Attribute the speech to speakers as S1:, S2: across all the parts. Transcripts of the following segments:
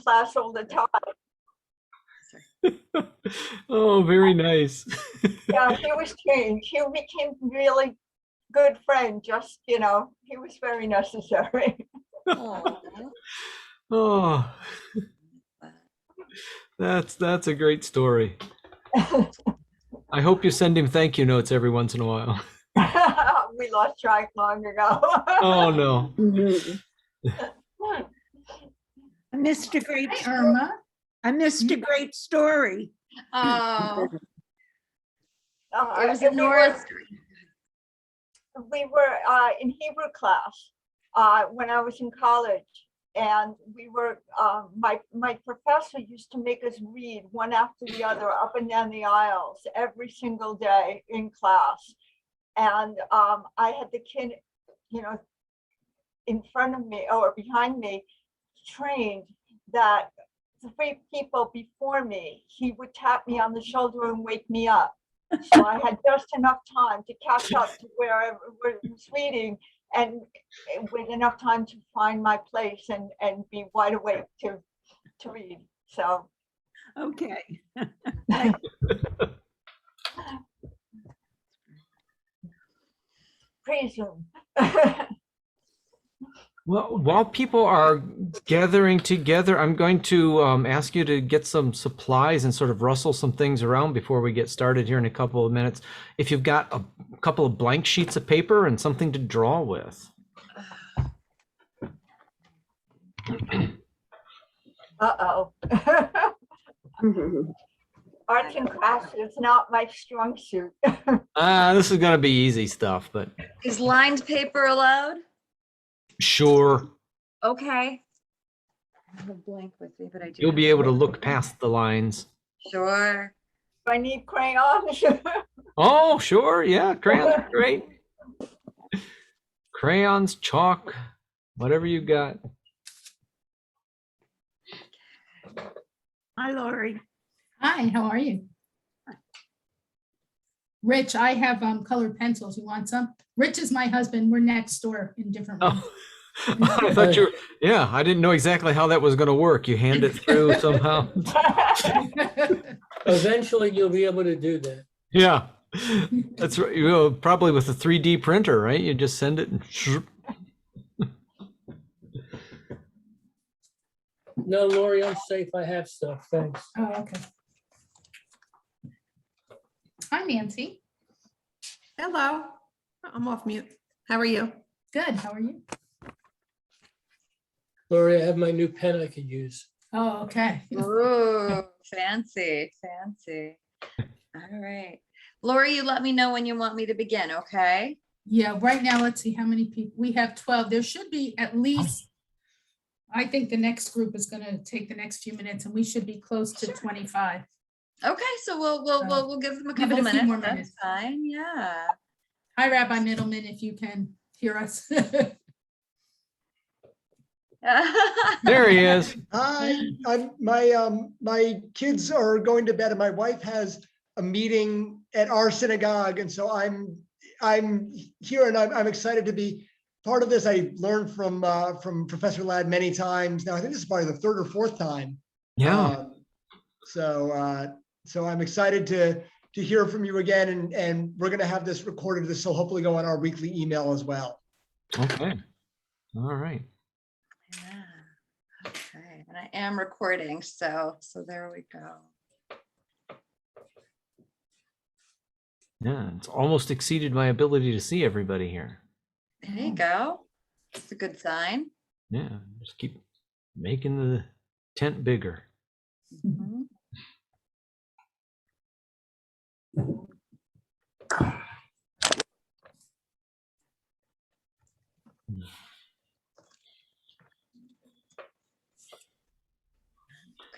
S1: class all the time.
S2: Oh, very nice.
S1: Yeah, he was changed. He became really good friend. Just, he was very necessary.
S3: Aw.
S2: Oh, that's a great story. I hope you send him thank you notes every once in a while.
S1: We lost track long ago.
S2: Oh no.
S4: I missed a great,
S5: Irma.
S4: I missed a great story.
S3: Oh, it was
S1: We
S3: a Nora story.
S1: were in Hebrew class when I was in college, and we were my professor used to make us read one after the other up and down the aisles every single day in class, and I had the kid, in front of me or behind me, trained that the 3 people before me, he would tap me on the shoulder and wake me up. So I had just enough time to catch up to where I was reading, and with enough time to find my place and be wide awake to read. So
S4: Okay.
S1: praise him.
S2: Well, while people are gathering together, I'm going to ask you to get some supplies and sort of rustle some things around before we get started here in a couple of minutes. If you've got a couple of blank sheets of paper and something to draw with.
S1: Uh-oh. Arts and crafts is not my strong suit.
S2: This is going to be easy stuff, but
S3: Is lined paper allowed?
S2: sure,
S3: Okay. I have a blank with me, but I do.
S2: you'll
S3: have
S2: be able to
S3: some.
S2: look past the lines.
S3: Sure.
S1: I need crayons.
S2: Oh, sure, yeah, crayons are great. Crayons, chalk, whatever you got.
S4: Hi, Lori.
S5: Hi, how are you? Rich, I have colored pencils. You want some? Rich is my husband. We're next door in different rooms.
S2: Oh, I thought you were, yeah, I didn't know exactly how that was going to work. You hand it through somehow.
S6: Eventually, you'll be able to do that.
S2: Yeah, that's right. You know, probably with a 3D printer, right? You just send it and
S6: No, Lori, I'm safe. I have stuff. Thanks.
S5: Oh, okay. Hi, Nancy.
S7: Hello, I'm off mute. How are you?
S5: Good. How are you?
S6: Lori, I have my new pen I could use.
S5: Oh, okay.
S3: Ooh, fancy, fancy. All right. Lori, you let me know when you want me to begin, okay?
S5: Yeah, right now, let's see how many people. We have 12. There should be at least, I think the next group is going to take the next few minutes, and we should be close to 25.
S3: Okay, so we'll give them a
S5: Give it
S3: couple
S5: a few
S3: minutes.
S5: more
S3: That's
S5: minutes.
S3: fine. Yeah.
S5: Hi, Rabbi Middleman, if you can hear us.
S2: there he is.
S8: Hi, my kids are going to bed and my wife has a meeting at our synagogue. And so I'm here and I'm excited to be part of this. I learned from Professor Ladd many times. Now, I think this is probably the 3rd or 4th time.
S2: Yeah.
S8: So I'm excited to hear from you again. And we're going to have this recorded. This will hopefully go on our weekly email as well.
S2: Okay. All right.
S3: Yeah. Okay, and I am recording, so there we go.
S2: Yeah, it's almost exceeded my ability to see everybody here.
S3: There you go. It's a good sign.
S2: Yeah, just keep making the tent bigger.
S3: Mhm.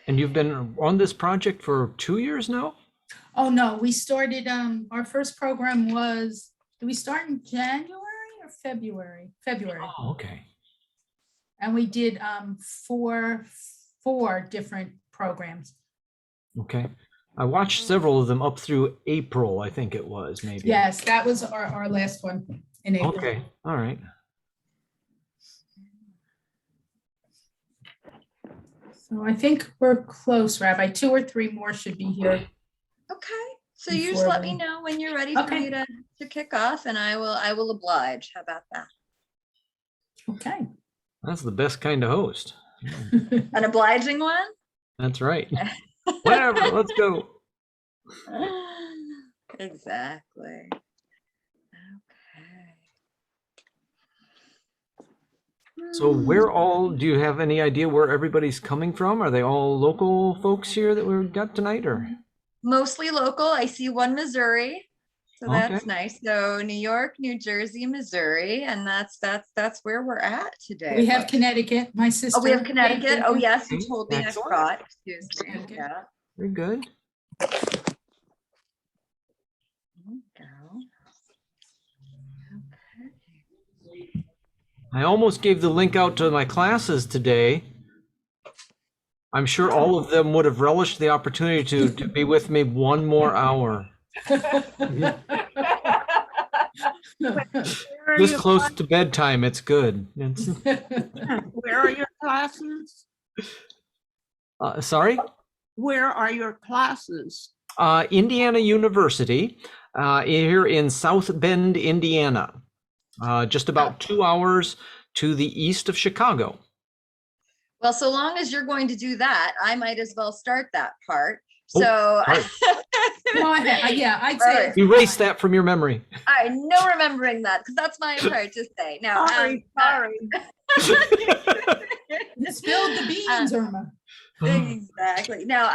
S2: And you've been on this project for 2 years now?
S5: Oh, no, we started, our first program was, did we start in January or February? February.
S2: Oh, okay.
S5: And we did four different programs.
S2: Okay. I watched several of them up through April, I think it was, maybe.
S5: Yes, that was our last one in April.
S2: Okay, all right.
S5: So I think we're close, Rabbi. 2 or 3 more should be here.
S3: Okay, so you just
S5: Before
S3: let
S5: we-
S3: me know when you're ready for
S5: Okay.
S3: me to kick off, and I will oblige. How about that?
S5: Okay.
S2: That's the best kind of host.
S3: An obliging one?
S2: That's right. Whatever, let's go.
S3: Exactly.
S2: So where all, do you have any idea where everybody's coming from? Are they all local folks here that we've got tonight, or?
S3: Mostly local. I see one Missouri. So that's
S2: Okay.
S3: nice. So New York, New Jersey, Missouri, and that's where we're at today.
S5: We have
S3: Look.
S5: Connecticut, my sister.
S3: Oh, we have Connecticut. Oh, yes, you
S2: Okay,
S3: told me. I
S2: excellent.
S3: forgot. Excuse me.
S5: Connecticut.
S3: Yeah.
S2: Very good.
S3: There we go.
S2: I almost gave the link out to my classes today. I'm sure all of them would have relished the opportunity to be with me one more hour. This close to bedtime, it's good. It's,
S4: Where are your classes?
S2: sorry?
S4: Where are your classes?
S2: Indiana University, here in South Bend, Indiana. Just about 2 hours to the east of Chicago.
S3: Well, so long as you're going to do that, I might as well start that part.
S2: Oh,
S3: So,
S5: Go ahead. Yeah, I'd
S3: All
S5: say.
S3: right.
S2: Erase that from your memory.
S3: I know remembering that because that's my part to say. Now,
S4: Sorry.
S5: You spilled the beans, Irma.
S3: exactly. Now,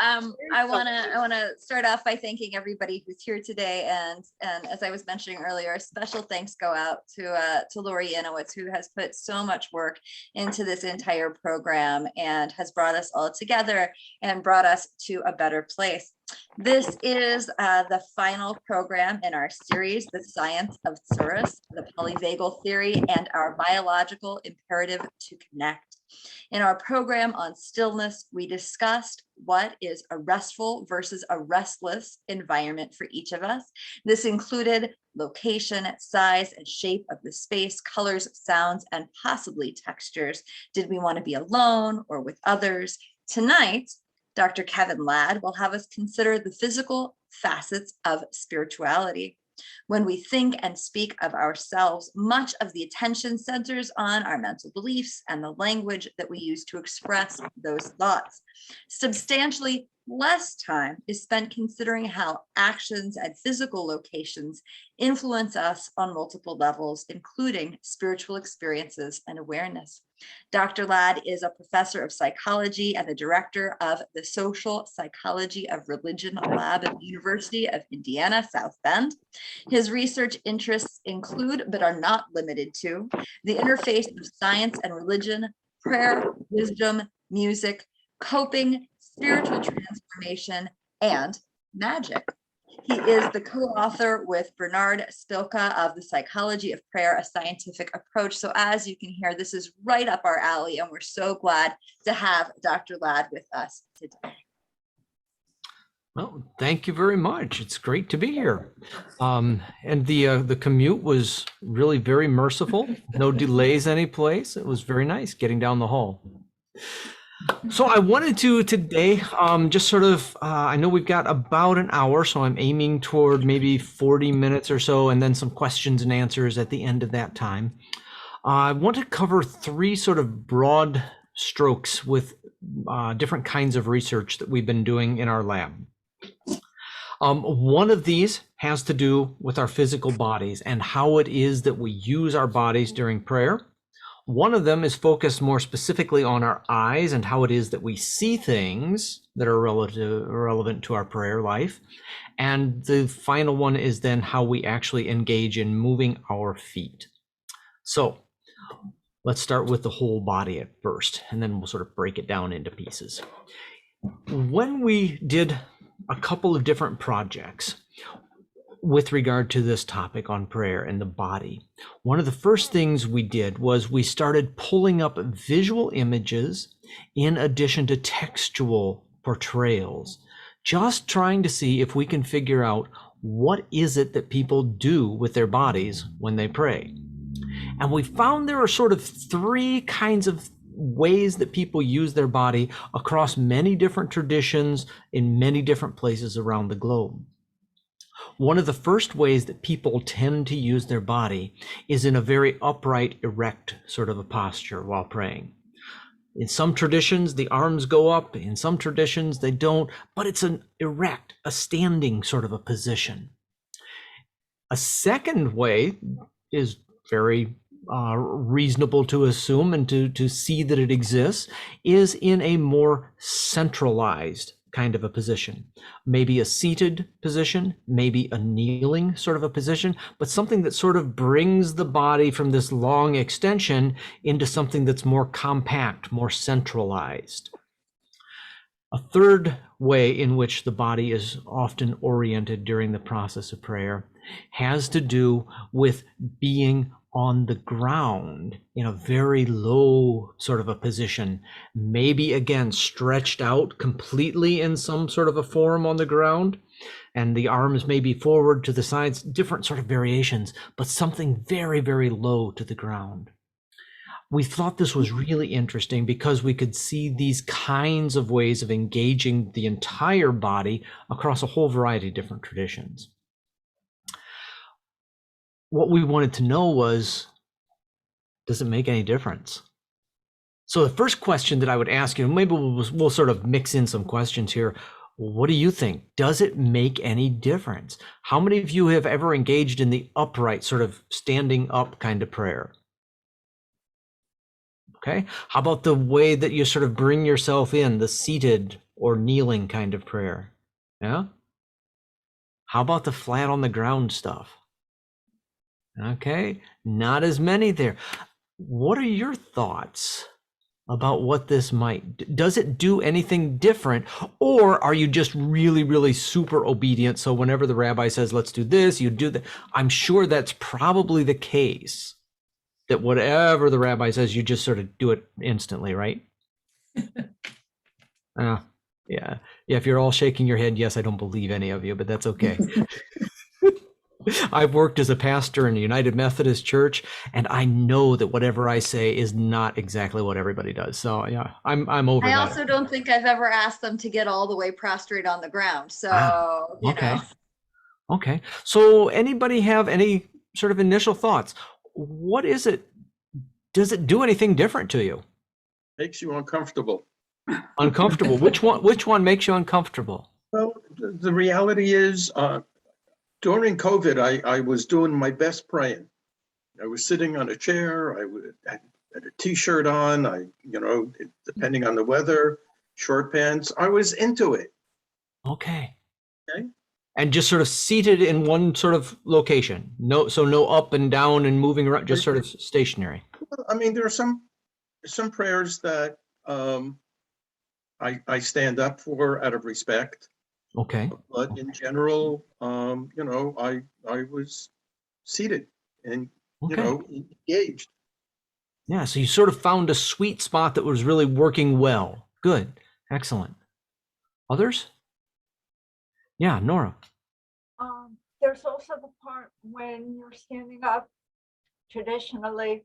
S3: I wanna start off by thanking everybody who's here today, and as I was mentioning earlier, a special thanks go out to Lori Yanowitz, who has put so much work into this entire program and has brought us all together and brought us to a better place. This is the final program in our series, The Science of Tsuris, the Polyvagal Theory, and our biological imperative to connect. In our program on stillness, we discussed what is a restful versus a restless environment for each of us. This included location, size, and shape of the space, colors, sounds, and possibly textures. Did we want to be alone or with others? Tonight, Dr. Kevin Ladd will have us consider the physical facets of spirituality. When we think and speak of ourselves, much of the attention centers on our mental beliefs and the language that we use to express those thoughts. Substantially less time is spent considering how actions and physical locations influence us on multiple levels, including spiritual experiences and awareness. Dr. Ladd is a professor of psychology and the director of the Social Psychology of Religion Lab at the University of Indiana, South Bend. His research interests include, but are not limited to, the interface of science and religion, prayer, wisdom, music, coping, spiritual transformation, and magic. He is the co-author with Bernard Spilka of The Psychology of Prayer, a Scientific Approach. So as you can hear, this is right up our alley, and we're so glad to have Dr. Ladd with us today.
S2: Well, thank you very much. It's great to be here. And the commute was really very merciful. No delays any place. It was very nice getting down the hall. So I wanted to today just sort of, I know we've got about an hour, so I'm aiming toward maybe 40 minutes or so, and then some questions and answers at the end of that time. I want to cover 3 sort of broad strokes with different kinds of research that we've been doing in our lab. One of these has to do with our physical bodies and how it is that we use our bodies during prayer. One of them is focused more specifically on our eyes and how it is that we see things that are relevant to our prayer life. And the final one is then how we actually engage in moving our feet. So let's start with the whole body at first, and then we'll sort of break it down into pieces. When we did a couple of different projects with regard to this topic on prayer and the body, one of the first things we did was we started pulling up visual images in addition to textual portrayals, just trying to see if we can figure out what is it that people do with their bodies when they pray. And we found there are sort of 3 kinds of ways that people use their body across many different traditions in many different places around the globe. One of the first ways that people tend to use their body is in a very upright, erect sort of a posture while praying. In some traditions, the arms go up. In some traditions, they don't, but it's an erect, a standing sort of a position. A second way is very reasonable to assume and to see that it exists, is in a more centralized kind of a position, maybe a seated position, maybe a kneeling sort of a position, but something that sort of brings the body from this long extension into something that's more compact, more centralized. A third way in which the body is often oriented during the process of prayer has to do with being on the ground in a very low sort of a position, maybe again stretched out completely in some sort of a form on the ground, and the arms may be forward to the sides, different sort of variations, but something very, very low to the ground. We thought this was really interesting because we could see these kinds of ways of engaging the entire body across a whole variety of different traditions. What we wanted to know was, does it make any difference? So the first question that I would ask you, maybe we'll sort of mix in some questions here. What do you think? Does it make any difference? How many of you have ever engaged in the upright, sort of standing up kind of prayer? Okay. How about the way that you sort of bring yourself in, the seated or kneeling kind of prayer? Yeah. How about the flat on the ground stuff? Okay, not as many there. What are your thoughts about what this might, does it do anything different, or are you just really, really super obedient? So whenever the rabbi says, let's do this, you do that. I'm sure that's probably the case, that whatever the rabbi says, you just sort of do it instantly, right? Yeah. Yeah. If you're all shaking your head, yes, I don't believe any of you, but that's okay. I've worked as a pastor in a United Methodist Church, and I know that whatever I say is not exactly what everybody does. So yeah, I'm over
S3: I
S2: that.
S3: also don't think I've ever asked them to get all the way prostrate on the ground. So,
S2: Okay. Okay. So anybody have any sort of initial thoughts? What is it? Does it do anything different to you?
S9: Makes you uncomfortable.
S2: Uncomfortable. Which one makes you uncomfortable?
S9: Well, the reality is, during COVID, I was doing my best praying. I was sitting on a chair. I had a t-shirt on. Depending on the weather, short pants. I was into it.
S2: Okay.
S9: Okay.
S2: And just sort of seated in one sort of location. No up and down and moving around, just sort of stationary.
S9: I mean, there are some prayers that I stand up for out of respect.
S2: Okay.
S9: But in general, I was seated and, engaged.
S2: Yeah, so you sort of found a sweet spot that was really working well. Good. Excellent. Others? Yeah, Nora.
S1: There's also the part when you're standing up, traditionally,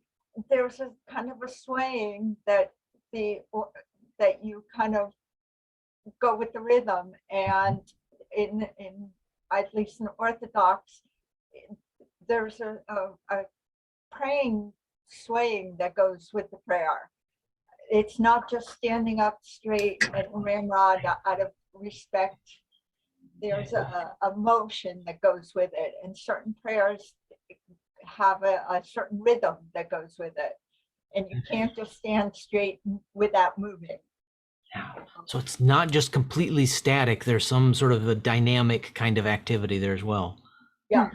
S1: there's a kind of a swaying that you kind of go with the rhythm, and in at least in Orthodox, there's a praying swaying that goes with the prayer. It's not just standing up straight and ramrod out of respect. There's a motion that goes with it, and certain prayers have a certain rhythm that goes with it, and you can't just stand straight without moving.
S2: Yeah. So it's not just completely static. There's some sort of a dynamic kind of activity there as well.
S1: Yeah.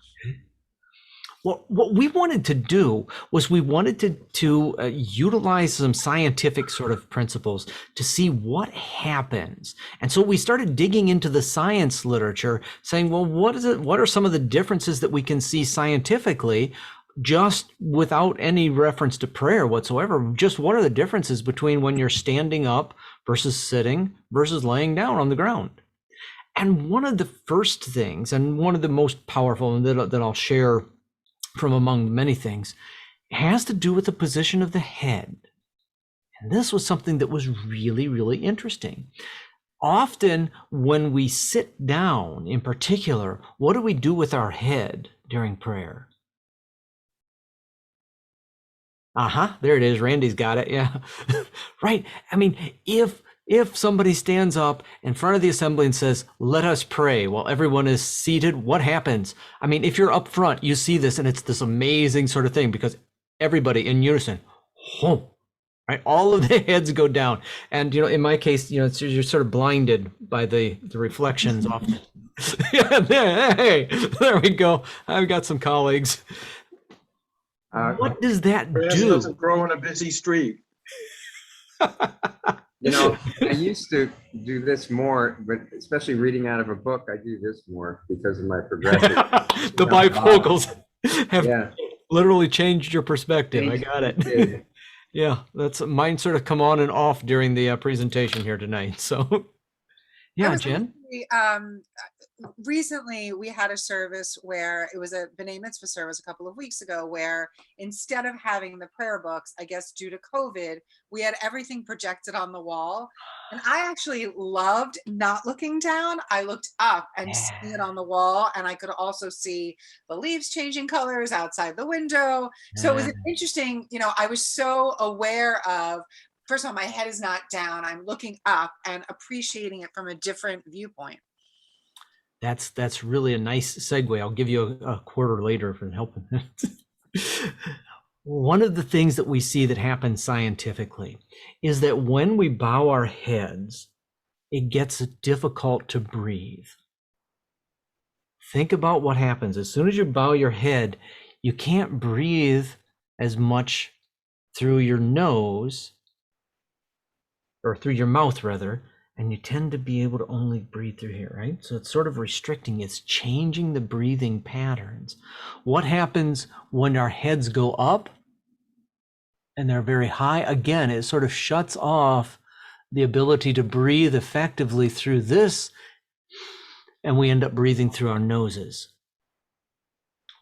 S2: Well, what we wanted to do was we wanted to utilize some scientific sort of principles to see what happens. And so we started digging into the science literature, saying, well, what are some of the differences that we can see scientifically, just without any reference to prayer whatsoever? Just what are the differences between when you're standing up versus sitting versus laying down on the ground? And one of the first things, and one of the most powerful, and that I'll share from among many things, has to do with the position of the head. And this was something that was really, really interesting. Often when we sit down in particular, what do we do with our head during prayer? There it is. Randy's got it. Yeah. Right. I mean, if somebody stands up in front of the assembly and says, let us pray while everyone is seated, what happens? I mean, if you're up front, you see this and it's this amazing sort of thing because everybody in unison, right? All of the heads go down. And, in my case, you're sort of blinded by the reflections off. Yeah, hey, there we go. I've got some colleagues. What does that
S9: Grass
S2: do?
S9: doesn't grow on a busy street.
S10: I used to do this more, but especially reading out of a book, I do this more because of my progressive.
S2: The bifocals have literally changed your perspective. I got it. Yeah, that's mine sort of come on and off during the presentation here tonight. So, yeah, Jen.
S11: Recently, we had a service where it was a B'nai Mitzvah service a couple of weeks ago, where instead of having the prayer books, I guess due to COVID, we had everything projected on the wall. And I actually loved not looking down. I looked up and seeing it on the wall, and I could also see the leaves changing colors outside the window. So it was interesting. I was so aware of, first of all, my head is not down. I'm looking up and appreciating it from a different viewpoint.
S2: That's really a nice segue. I'll give you a quarter later for helping. One of the things that we see that happens scientifically is that when we bow our heads, it gets difficult to breathe. Think about what happens. As soon as you bow your head, you can't breathe as much through your nose, or through your mouth rather, and you tend to be able to only breathe through here, right? So it's sort of restricting, it's changing the breathing patterns. What happens when our heads go up and they're very high? Again, it sort of shuts off the ability to breathe effectively through this, and we end up breathing through our noses.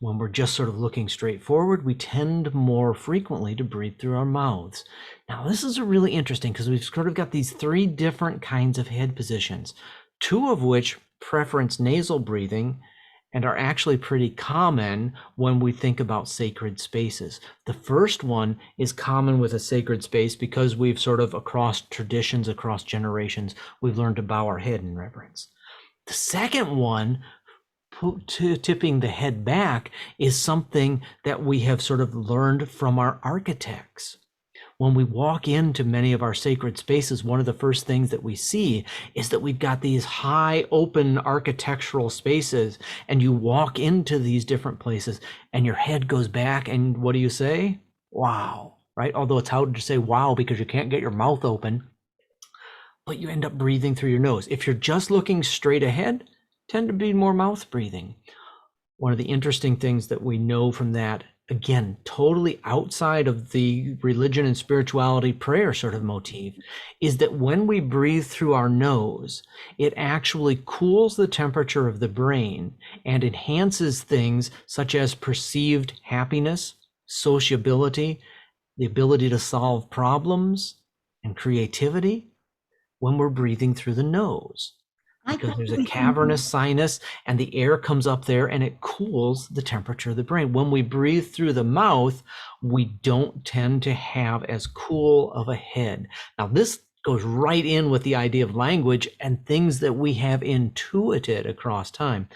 S2: When we're just sort of looking straight forward, we tend more frequently to breathe through our mouths. Now, this is really interesting because we've sort of got these three different kinds of head positions, two of which preference nasal breathing and are actually pretty common when we think about sacred spaces. The first one is common with a sacred space because we've sort of, across traditions, across generations, we've learned to bow our head in reverence. The second one, tipping the head back, is something that we have sort of learned from our architects. When we walk into many of our sacred spaces, one of the first things that we see is that we've got these high open architectural spaces, and you walk into these different places and your head goes back, and what do you say? Wow, right? Although it's hard to say wow because you can't get your mouth open, but you end up breathing through your nose. If you're just looking straight ahead, tend to be more mouth breathing. One of the interesting things that we know from that, again, totally outside of the religion and spirituality prayer sort of motif, is that when we breathe through our nose, it actually cools the temperature of the brain and enhances things such as perceived happiness, sociability, the ability to solve problems, and creativity when we're breathing through the nose. Because there's a cavernous sinus and the air comes up there and it cools the temperature of the brain. When we breathe through the mouth, we don't tend to have as cool of a head. Now, this goes right in with the idea of language and things that we have intuited across time.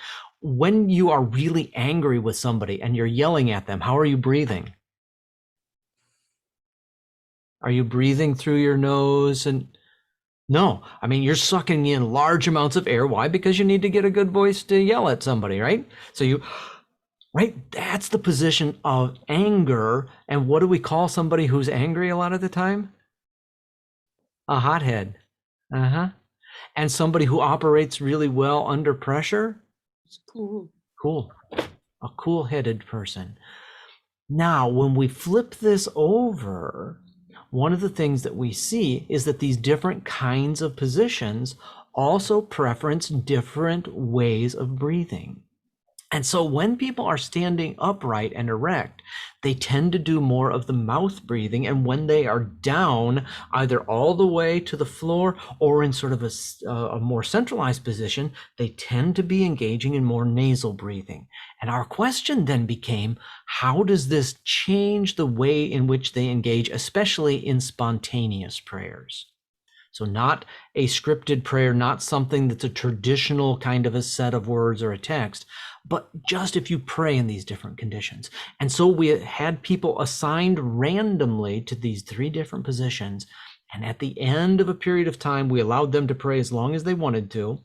S2: When you are really angry with somebody and you're yelling at them, how are you breathing? Are you breathing through your nose? And no, I mean, you're sucking in large amounts of air. Why? Because you need to get a good voice to yell at somebody, right? So right, that's the position of anger. And what do we call somebody who's angry a lot of the time? A hothead. And somebody who operates really well under pressure? Cool. A cool-headed person. Now, when we flip this over, one of the things that we see is that these different kinds of positions also preference different ways of breathing. And so when people are standing upright and erect, they tend to do more of the mouth breathing. And when they are down, either all the way to the floor or in sort of a more centralized position, they tend to be engaging in more nasal breathing. And our question then became, how does this change the way in which they engage, especially in spontaneous prayers? So not a scripted prayer, not something that's a traditional kind of a set of words or a text, but just if you pray in these different conditions. And so we had people assigned randomly to these 3 different positions. And at the end of a period of time, we allowed them to pray as long as they wanted to.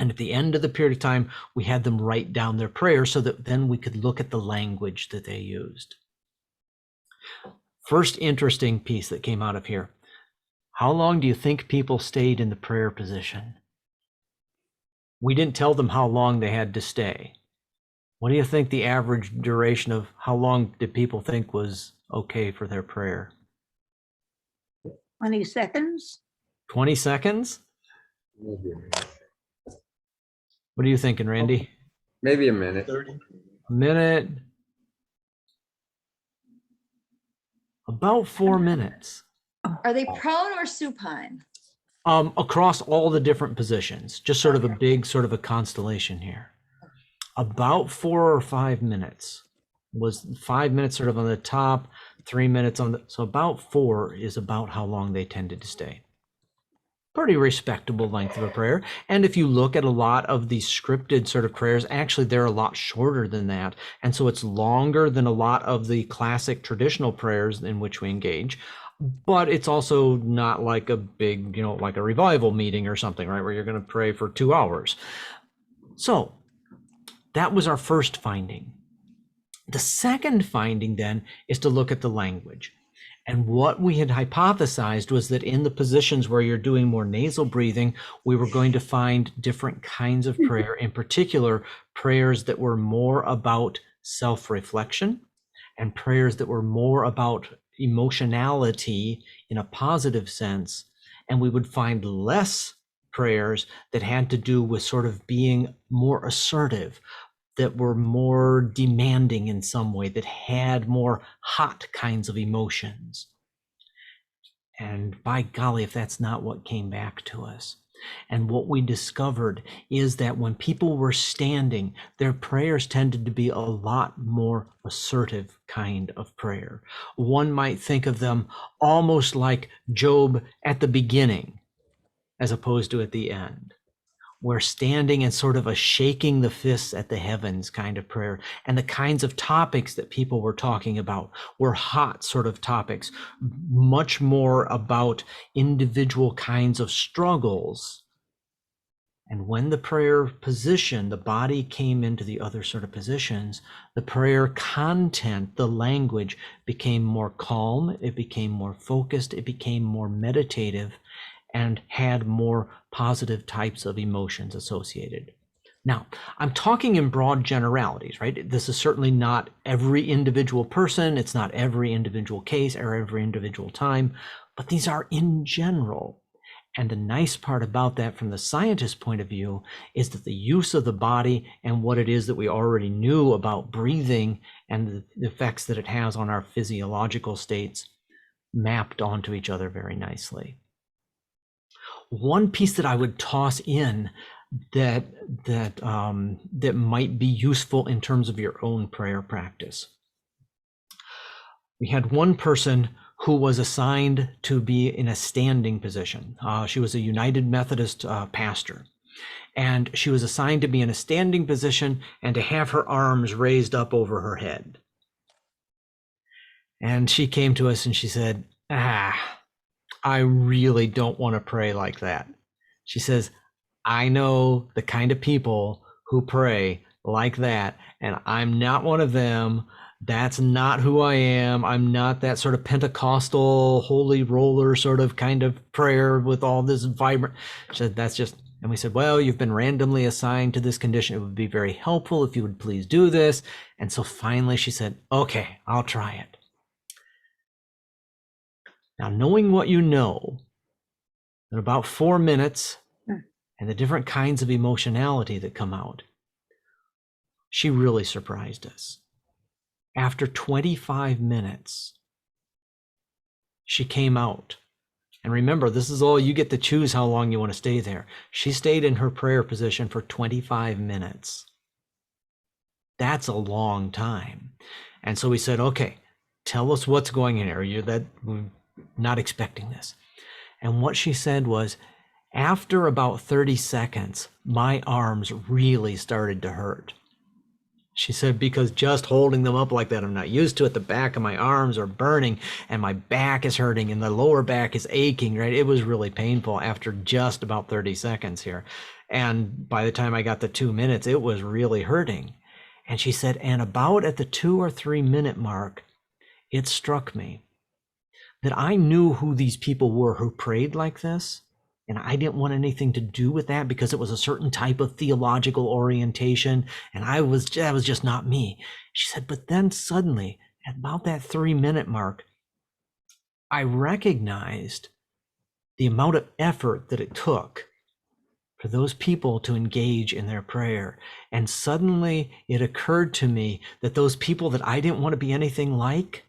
S2: And at the end of the period of time, we had them write down their prayer so that then we could look at the language that they used. First interesting piece that came out of here. How long do you think people stayed in the prayer position? We didn't tell them how long they had to stay. What do you think the average duration of how long did people think was okay for their prayer?
S4: 20 seconds?
S2: 20 seconds?
S10: Maybe a minute.
S2: What are you thinking, Randy?
S10: Maybe a minute.
S9: 30.
S2: A minute? About 4 minutes.
S3: Are they prone or supine?
S2: Across all the different positions, just sort of a big sort of a constellation here. About 4 or 5 minutes. Was 5 minutes sort of on the top, 3 minutes on the, so about 4 is about how long they tended to stay. Pretty respectable length of a prayer. And if you look at a lot of these scripted sort of prayers, actually they're a lot shorter than that. And so it's longer than a lot of the classic traditional prayers in which we engage. But it's also not like a big, like a revival meeting or something, right? Where you're going to pray for 2 hours. So that was our first finding. The second finding then is to look at the language. And what we had hypothesized was that in the positions where you're doing more nasal breathing, we were going to find different kinds of prayer, in particular, prayers that were more about self-reflection and prayers that were more about emotionality in a positive sense. And we would find less prayers that had to do with sort of being more assertive, that were more demanding in some way, that had more hot kinds of emotions. And by golly, if that's not what came back to us. And what we discovered is that when people were standing, their prayers tended to be a lot more assertive kind of prayer. One might think of them almost like Job at the beginning, as opposed to at the end. We're standing and sort of a shaking the fists at the heavens kind of prayer. And the kinds of topics that people were talking about were hot sort of topics, much more about individual kinds of struggles. And when the prayer position, the body came into the other sort of positions, the prayer content, the language became more calm, it became more focused, it became more meditative, and had more positive types of emotions associated. Now, I'm talking in broad generalities, right? This is certainly not every individual person. It's not every individual case or every individual time, but these are in general. And the nice part about that from the scientist's point of view is that the use of the body and what it is that we already knew about breathing and the effects that it has on our physiological states mapped onto each other very nicely. One piece that I would toss in that might be useful in terms of your own prayer practice. We had one person who was assigned to be in a standing position. She was a United Methodist pastor, and she was assigned to be in a standing position and to have her arms raised up over her head. And she came to us and she said, I really don't want to pray like that. She says, I know the kind of people who pray like that, and I'm not one of them. That's not who I am. I'm not that sort of Pentecostal, holy roller sort of kind of prayer with all this vibrant. She said, that's just, and we said, well, you've been randomly assigned to this condition. It would be very helpful if you would please do this. And so finally she said, okay, I'll try it. Now, knowing what you know, in about 4 minutes and the different kinds of emotionality that come out, she really surprised us. After 25 minutes, she came out. And remember, this is all, you get to choose how long you want to stay there. She stayed in her prayer position for 25 minutes. That's a long time. And so we said, okay, tell us what's going on here. We're not expecting this. And what she said was, after about 30 seconds, my arms really started to hurt. She said, because just holding them up like that, I'm not used to it. The back of my arms are burning and my back is hurting and the lower back is aching, right? It was really painful after just about 30 seconds here. And by the time I got to 2 minutes, it was really hurting. And she said, and about at the 2 or 3 minute mark, it struck me that I knew who these people were who prayed like this. And I didn't want anything to do with that because it was a certain type of theological orientation. And that was just not me. She said, but then suddenly at about that 3 minute mark, I recognized the amount of effort that it took for those people to engage in their prayer. And suddenly it occurred to me that those people that I didn't want to be anything like,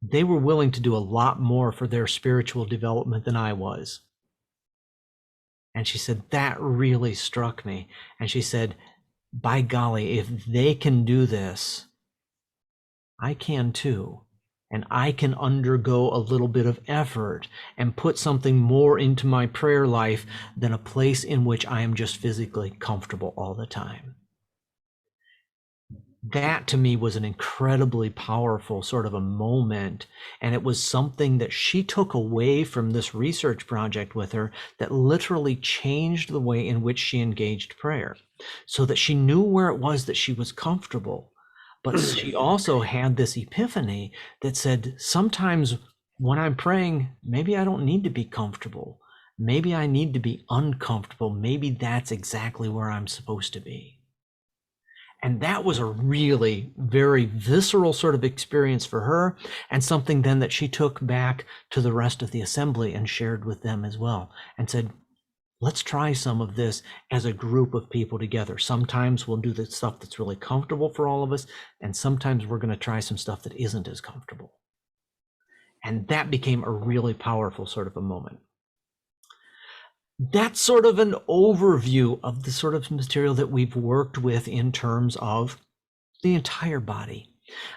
S2: they were willing to do a lot more for their spiritual development than I was. And she said, that really struck me. And she said, by golly, if they can do this, I can too. And I can undergo a little bit of effort and put something more into my prayer life than a place in which I am just physically comfortable all the time. That to me was an incredibly powerful sort of a moment. And it was something that she took away from this research project with her that literally changed the way in which she engaged prayer, so that she knew where it was that she was comfortable. But she also had this epiphany that said, sometimes when I'm praying, maybe I don't need to be comfortable. Maybe I need to be uncomfortable. Maybe that's exactly where I'm supposed to be. And that was a really very visceral sort of experience for her, and something then that she took back to the rest of the assembly and shared with them as well, and said, let's try some of this as a group of people together. Sometimes we'll do the stuff that's really comfortable for all of us, and sometimes we're going to try some stuff that isn't as comfortable. And that became a really powerful sort of a moment. That's sort of an overview of the sort of material that we've worked with in terms of the entire body.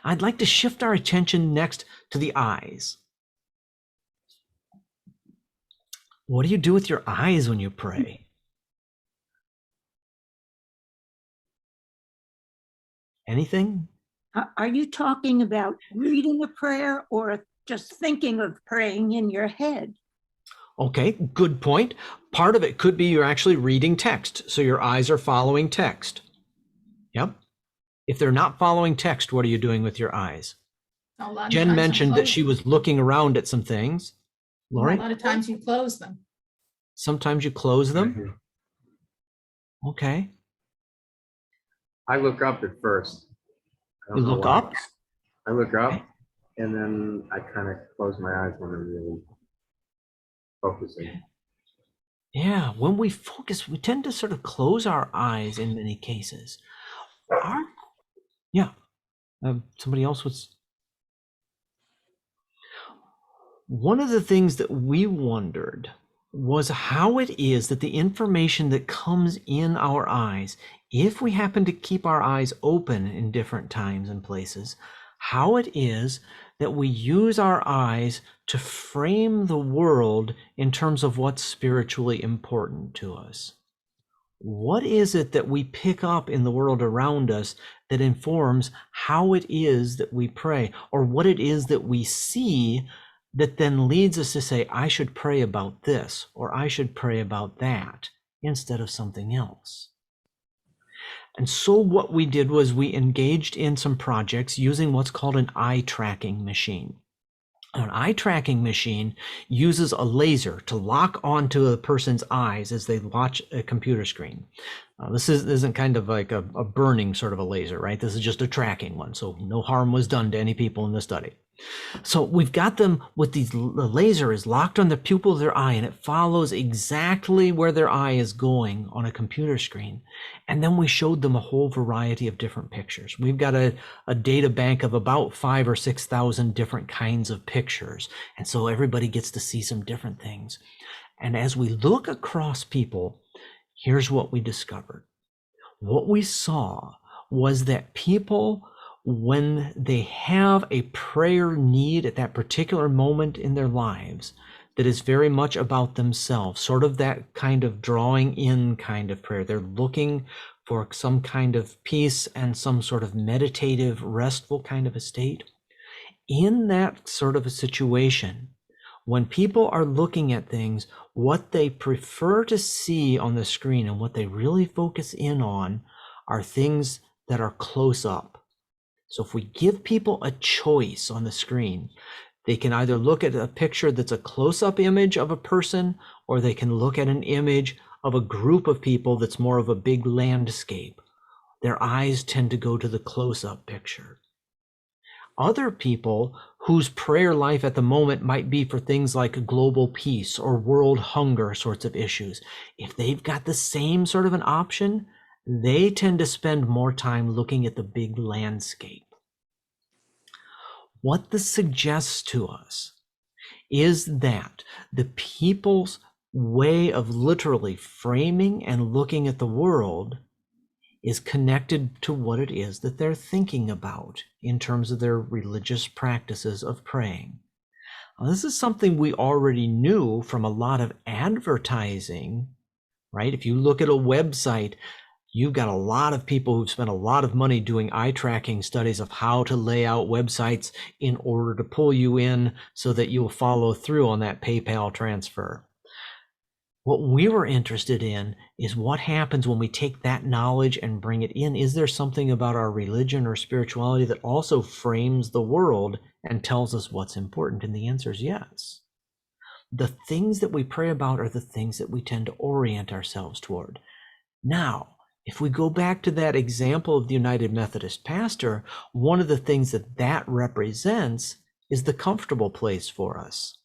S2: I'd like to shift our attention next to the eyes. What do you do with your eyes when you pray? Anything?
S4: Are you talking about reading a prayer or just thinking of praying in your head?
S2: Okay, good point. Part of it could be you're actually reading text, so your eyes are following text. Yep. If they're not following text, what are you doing with your eyes?
S5: A lot of
S2: Jen
S5: times you
S2: mentioned that
S5: close
S2: she
S5: them.
S2: was looking around at some things.
S5: A
S2: Lori,
S5: lot of times you close them.
S2: sometimes you close them. Okay.
S10: I look up at first. I
S2: You
S10: don't know
S2: look
S10: why.
S2: up.
S10: I look up and then I kind of close my eyes when I'm really focusing.
S2: Yeah, when we focus, we tend to sort of close our eyes in many cases. Somebody else was. One of the things that we wondered was how it is that the information that comes in our eyes, if we happen to keep our eyes open in different times and places, how it is that we use our eyes to frame the world in terms of what's spiritually important to us. What is it that we pick up in the world around us that informs how it is that we pray, or what it is that we see that then leads us to say, I should pray about this, or I should pray about that, instead of something else? And so what we did was we engaged in some projects using what's called an eye tracking machine. An eye tracking machine uses a laser to lock onto a person's eyes as they watch a computer screen. This isn't kind of like a burning sort of a laser, right? This is just a tracking one, so no harm was done to any people in the study. So we've got them with the laser is locked on the pupil of their eye, and it follows exactly where their eye is going on a computer screen. And then we showed them a whole variety of different pictures. We've got a data bank of about 5,000 or 6,000 different kinds of pictures. And so everybody gets to see some different things. And as we look across people, here's what we discovered. What we saw was that people, when they have a prayer need at that particular moment in their lives that is very much about themselves, sort of that kind of drawing in kind of prayer, they're looking for some kind of peace and some sort of meditative, restful kind of a state. In that sort of a situation, when people are looking at things, what they prefer to see on the screen and what they really focus in on are things that are close up. So if we give people a choice on the screen, they can either look at a picture that's a close-up image of a person, or they can look at an image of a group of people that's more of a big landscape. Their eyes tend to go to the close-up picture. Other people whose prayer life at the moment might be for things like global peace or world hunger sorts of issues, if they've got the same sort of an option, they tend to spend more time looking at the big landscape. What this suggests to us is that the people's way of literally framing and looking at the world is connected to what it is that they're thinking about in terms of their religious practices of praying. Now, this is something we already knew from a lot of advertising, right? If you look at a website, you've got a lot of people who've spent a lot of money doing eye tracking studies of how to lay out websites in order to pull you in so that you'll follow through on that PayPal transfer. What we were interested in is what happens when we take that knowledge and bring it in. Is there something about our religion or spirituality that also frames the world and tells us what's important? And the answer is yes. The things that we pray about are the things that we tend to orient ourselves toward. Now, if we go back to that example of the United Methodist pastor, one of the things that that represents is the comfortable place for us.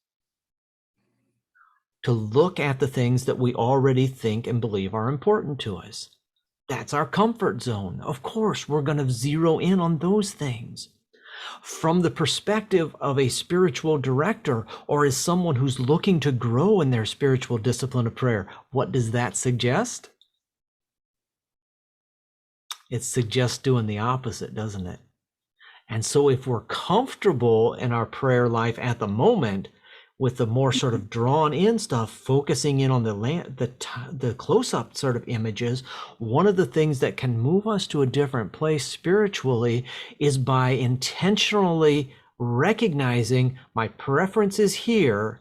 S2: To look at the things that we already think and believe are important to us. That's our comfort zone. Of course, we're going to zero in on those things. From the perspective of a spiritual director or as someone who's looking to grow in their spiritual discipline of prayer, what does that suggest? It suggests doing the opposite, doesn't it? And so if we're comfortable in our prayer life at the moment, with the more sort of drawn in stuff, focusing in on the close-up sort of images, one of the things that can move us to a different place spiritually is by intentionally recognizing my preference is here,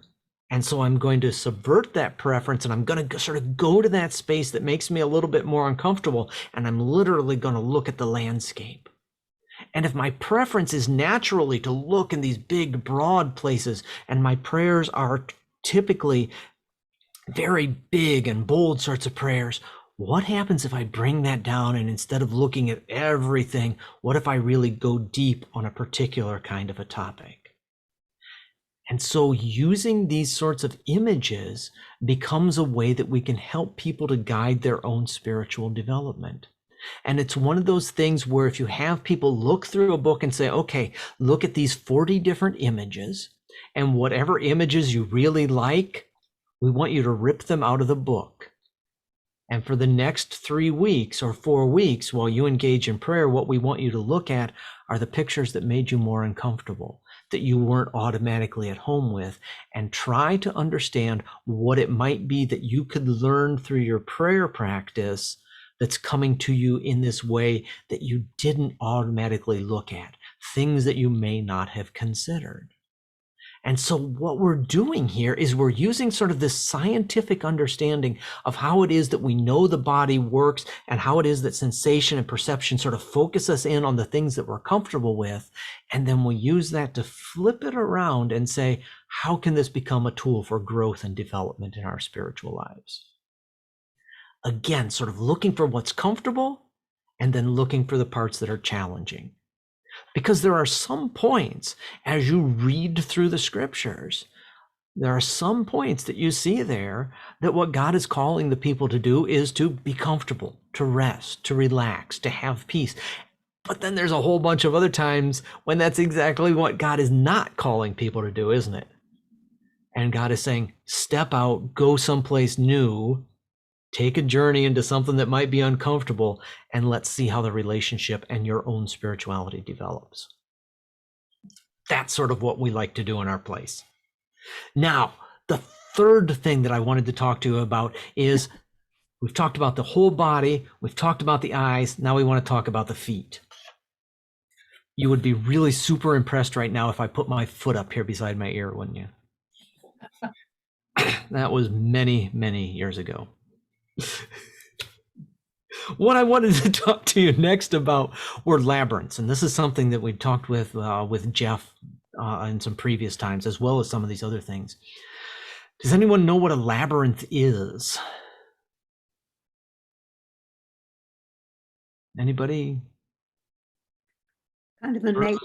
S2: and so I'm going to subvert that preference, and I'm going to sort of go to that space that makes me a little bit more uncomfortable, and I'm literally going to look at the landscape. And if my preference is naturally to look in these big, broad places, and my prayers are typically very big and bold sorts of prayers, what happens if I bring that down and instead of looking at everything, what if I really go deep on a particular kind of a topic? And so using these sorts of images becomes a way that we can help people to guide their own spiritual development. And it's one of those things where if you have people look through a book and say, okay, look at these 40 different images, and whatever images you really like, we want you to rip them out of the book. And for the next 3 weeks or 4 weeks while you engage in prayer, what we want you to look at are the pictures that made you more uncomfortable, that you weren't automatically at home with, and try to understand what it might be that you could learn through your prayer practice that's coming to you in this way that you didn't automatically look at, things that you may not have considered. And so what we're doing here is we're using sort of this scientific understanding of how it is that we know the body works and how it is that sensation and perception sort of focus us in on the things that we're comfortable with. And then we use that to flip it around and say, how can this become a tool for growth and development in our spiritual lives? Again, sort of looking for what's comfortable and then looking for the parts that are challenging. Because there are some points as you read through the scriptures, there are some points that you see there that what God is calling the people to do is to be comfortable, to rest, to relax, to have peace. But then there's a whole bunch of other times when that's exactly what God is not calling people to do, isn't it? And God is saying, step out, go someplace new, take a journey into something that might be uncomfortable, and let's see how the relationship and your own spirituality develops. That's sort of what we like to do in our place. Now, the third thing that I wanted to talk to you about is we've talked about the whole body, we've talked about the eyes, now we want to talk about the feet. You would be really super impressed right now if I put my foot up here beside my ear, wouldn't you? That was many, many years ago. What I wanted to talk to you next about were labyrinths, and this is something that we talked with Jeff in some previous times, as well as some of these other things. Does anyone know what a labyrinth is? Anybody?
S4: Kind of a name.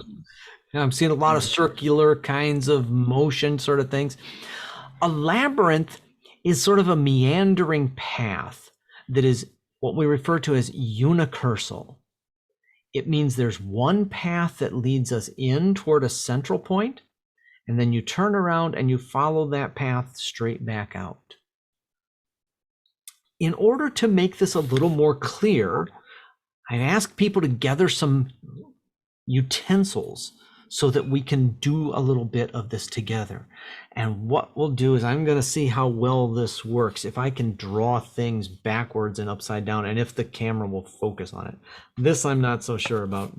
S2: I'm seeing a lot of circular kinds of motion sort of things. A labyrinth is sort of a meandering path that is what we refer to as unicursal. It means there's one path that leads us in toward a central point, and then you turn around and you follow that path straight back out. In order to make this a little more clear, I've asked people to gather some utensils so that we can do a little bit of this together. And what we'll do is I'm going to see how well this works, if I can draw things backwards and upside down, and if the camera will focus on it. This I'm not so sure about.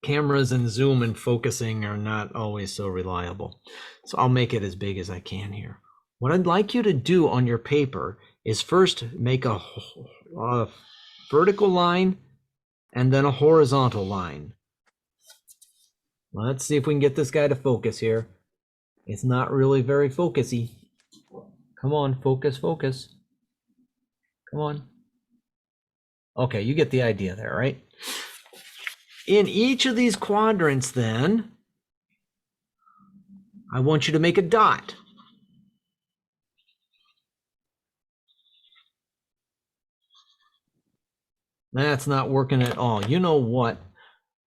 S2: Cameras and zoom and focusing are not always so reliable. So I'll make it as big as I can here. What I'd like you to do on your paper is first make a vertical line and then a horizontal line. Let's see if we can get this guy to focus here. It's not really very focusy. Come on, focus, focus. Come on. Okay, you get the idea there, right? In each of these quadrants, then, I want you to make a dot. That's not working at all. You know what?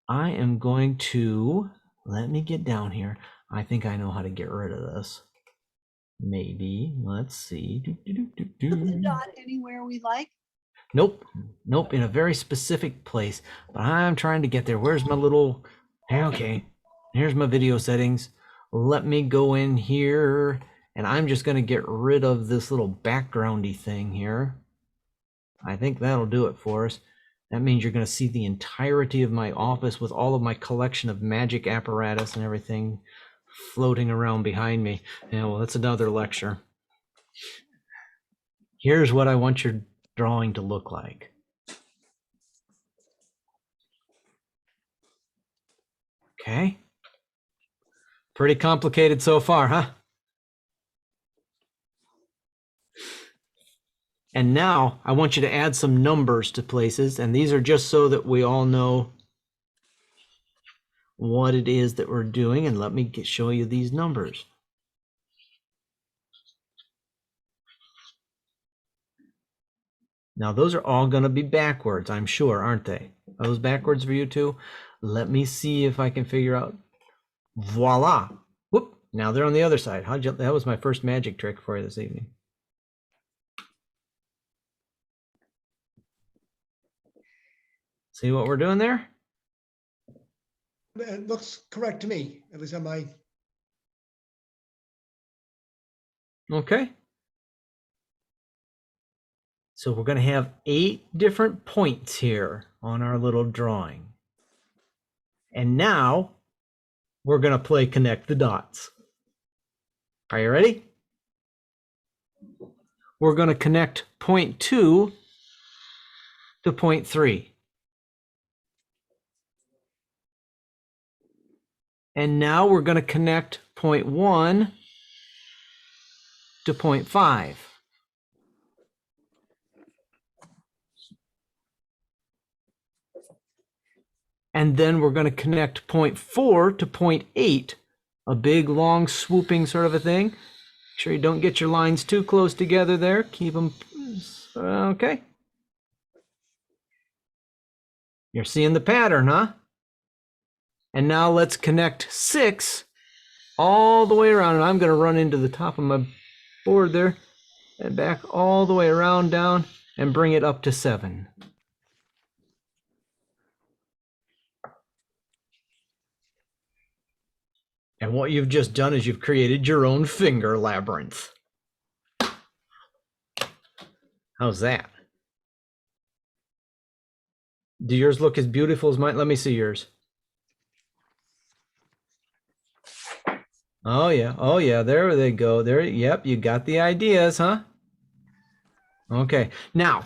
S2: I am going to, let me get down here. I think I know how to get rid of this. Maybe, let's see.
S11: Put the dot anywhere we like.
S2: Nope, nope, in a very specific place. But I'm trying to get there. Where's my little, okay, here's my video settings. Let me go in here, and I'm just gonna get rid of this little backgroundy thing here. I think that'll do it for us. That means you're gonna see the entirety of my office with all of my collection of magic apparatus and everything floating around behind me. Yeah, well, that's another lecture. Here's what I want your drawing to look like. Okay. Pretty complicated so far, huh? And now I want you to add some numbers to places, and these are just so that we all know what it is that we're doing. And let me show you these numbers. Now those are all going to be backwards, I'm sure, aren't they? Are those backwards for you too? Let me see if I can figure out. Voila. Whoop. Now they're on the other side. That was my first magic trick for you this evening. See what we're doing there?
S8: It looks correct to me, at least on my.
S2: Okay. So we're going to have 8 different points here on our little drawing. And now we're going to play connect the dots. Are you ready? We're going to connect point 2 to point 3. And now we're going to connect point 1 to point 5. And then we're going to connect point 4 to point 8, a big, long, swooping sort of a thing. Make sure you don't get your lines too close together there. Keep them, okay. You're seeing the pattern, huh? And now let's connect 6 all the way around. And I'm going to run into the top of my board there and back all the way around down and bring it up to 7. And what you've just done is you've created your own finger labyrinth. How's that? Do yours look as beautiful as mine? Let me see yours. Oh yeah, there they go. There, yep, you got the ideas, huh? Okay, now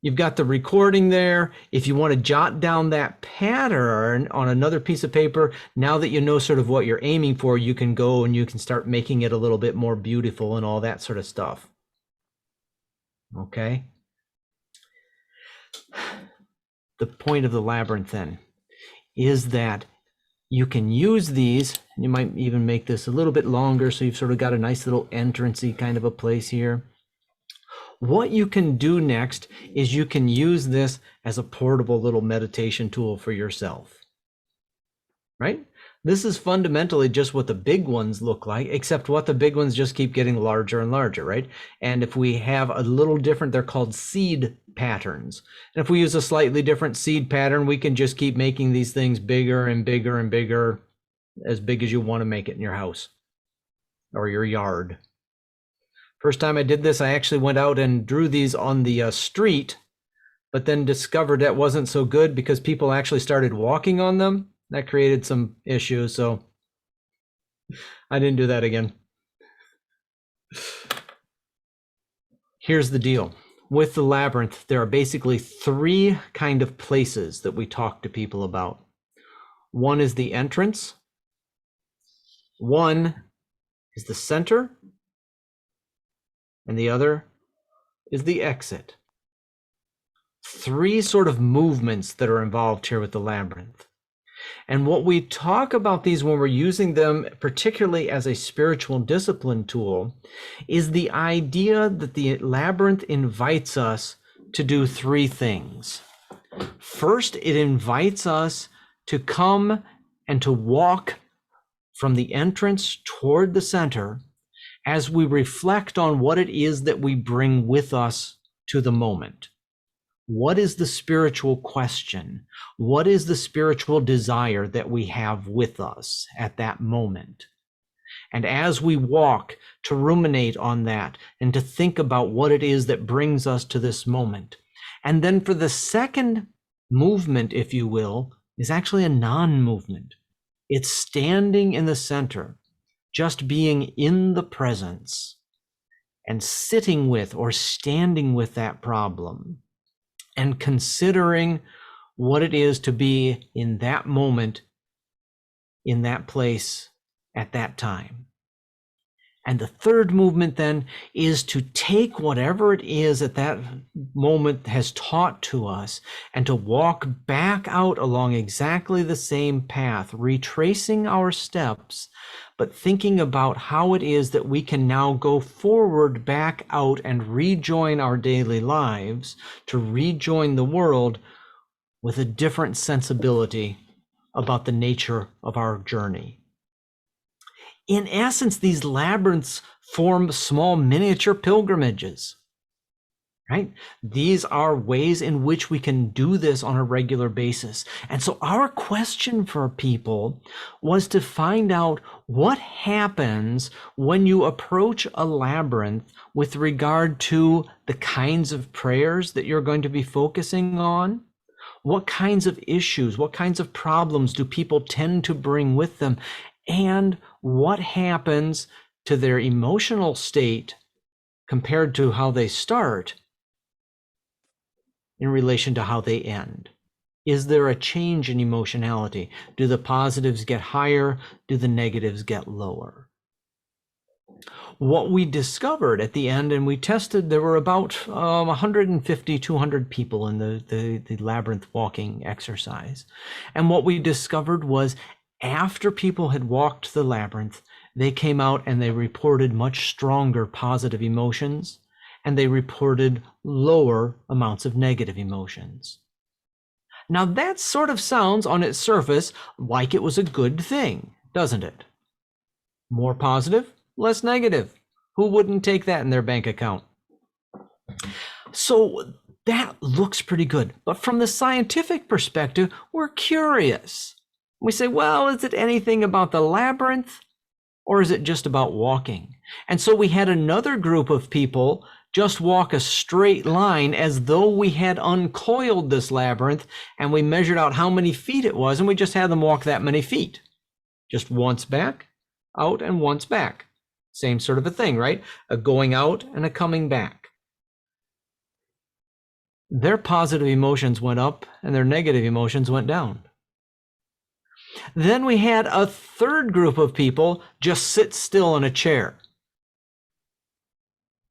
S2: you've got the recording there. If you want to jot down that pattern on another piece of paper, now that you know sort of what you're aiming for, you can go and you can start making it a little bit more beautiful and all that sort of stuff. Okay. The point of the labyrinth then is that you can use these. You might even make this a little bit longer so you've sort of got a nice little entrance-y kind of a place here. What you can do next is you can use this as a portable little meditation tool for yourself, right? This is fundamentally just what the big ones look like, except what the big ones just keep getting larger and larger, right? And if we have a little different, they're called seed patterns. And if we use a slightly different seed pattern, we can just keep making these things bigger and bigger and bigger, as big as you want to make it in your house or your yard. First time I did this, I actually went out and drew these on the street, but then discovered that wasn't so good because people actually started walking on them. That created some issues, so I didn't do that again. Here's the deal. With the labyrinth, there are basically 3 kind of places that we talk to people about. One is the entrance. One is the center. And the other is the exit. 3 sort of movements that are involved here with the labyrinth. And what we talk about these when we're using them, particularly as a spiritual discipline tool, is the idea that the labyrinth invites us to do 3 things. First, it invites us to come and to walk from the entrance toward the center as we reflect on what it is that we bring with us to the moment. What is the spiritual question? What is the spiritual desire that we have with us at that moment? And as we walk, to ruminate on that and to think about what it is that brings us to this moment. And then for the second movement, if you will, is actually a non-movement. It's standing in the center, just being in the presence and sitting with or standing with that problem and considering what it is to be in that moment, in that place, at that time. And the third movement then is to take whatever it is that that moment has taught to us and to walk back out along exactly the same path, retracing our steps, but thinking about how it is that we can now go forward back out and rejoin our daily lives, to rejoin the world with a different sensibility about the nature of our journey. In essence, these labyrinths form small miniature pilgrimages, right? These are ways in which we can do this on a regular basis. And so our question for people was to find out what happens when you approach a labyrinth with regard to the kinds of prayers that you're going to be focusing on. What kinds of issues, what kinds of problems do people tend to bring with them? And what happens to their emotional state compared to how they start in relation to how they end? Is there a change in emotionality? Do the positives get higher? Do the negatives get lower? what we discovered at the end, and we tested, there were about 150, 200 people in the labyrinth walking exercise. And what we discovered was after people had walked the labyrinth, they came out and they reported much stronger positive emotions, and they reported lower amounts of negative emotions. Now that sort of sounds on its surface like it was a good thing, doesn't it? More positive, less negative. Who wouldn't take that in their bank account? So that looks pretty good. But from the scientific perspective, we're curious. We say, well, is it anything about the labyrinth, or is it just about walking? And so we had another group of people just walk a straight line as though we had uncoiled this labyrinth, and we measured out how many feet it was, and we just had them walk that many feet. Just once back, out, and once back. Same sort of a thing, right? A going out and a coming back. Their positive emotions went up and their negative emotions went down. Then we had a third group of people just sit still in a chair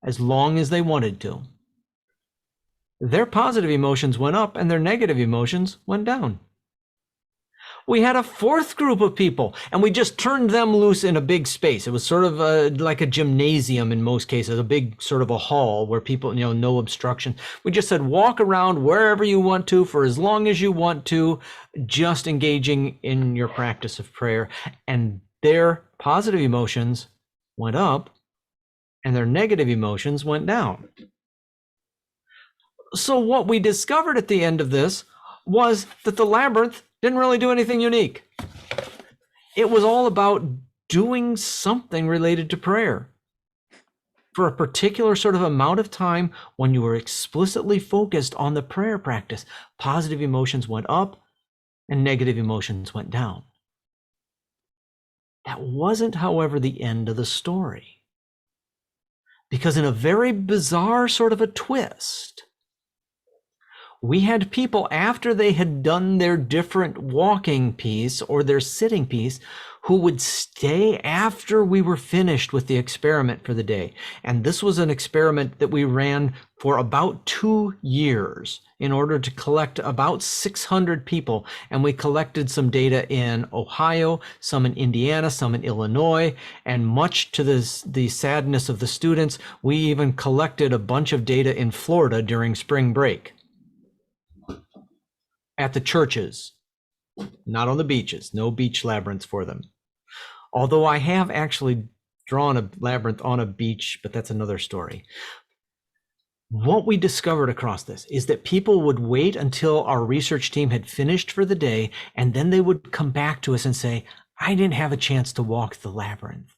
S2: as long as they wanted to. Their positive emotions went up and their negative emotions went down. We had a fourth group of people, and we just turned them loose in a big space. It was sort of like a gymnasium in most cases, a big sort of a hall where people, no obstruction. We just said, walk around wherever you want to for as long as you want to, just engaging in your practice of prayer. And their positive emotions went up and their negative emotions went down. So what we discovered at the end of this was that the labyrinth didn't really do anything unique. It was all about doing something related to prayer. For a particular sort of amount of time, when you were explicitly focused on the prayer practice, positive emotions went up and negative emotions went down. That wasn't, however, the end of the story. Because in a very bizarre sort of a twist, we had people, after they had done their different walking piece or their sitting piece, who would stay after we were finished with the experiment for the day. And this was an experiment that we ran for about 2 years in order to collect about 600 people. And we collected some data in Ohio, some in Indiana, some in Illinois, and much to the sadness of the students, we even collected a bunch of data in Florida during spring break. At the churches, not on the beaches, no beach labyrinths for them. Although I have actually drawn a labyrinth on a beach, but that's another story. What we discovered across this is that people would wait until our research team had finished for the day, and then they would come back to us and say, I didn't have a chance to walk the labyrinth.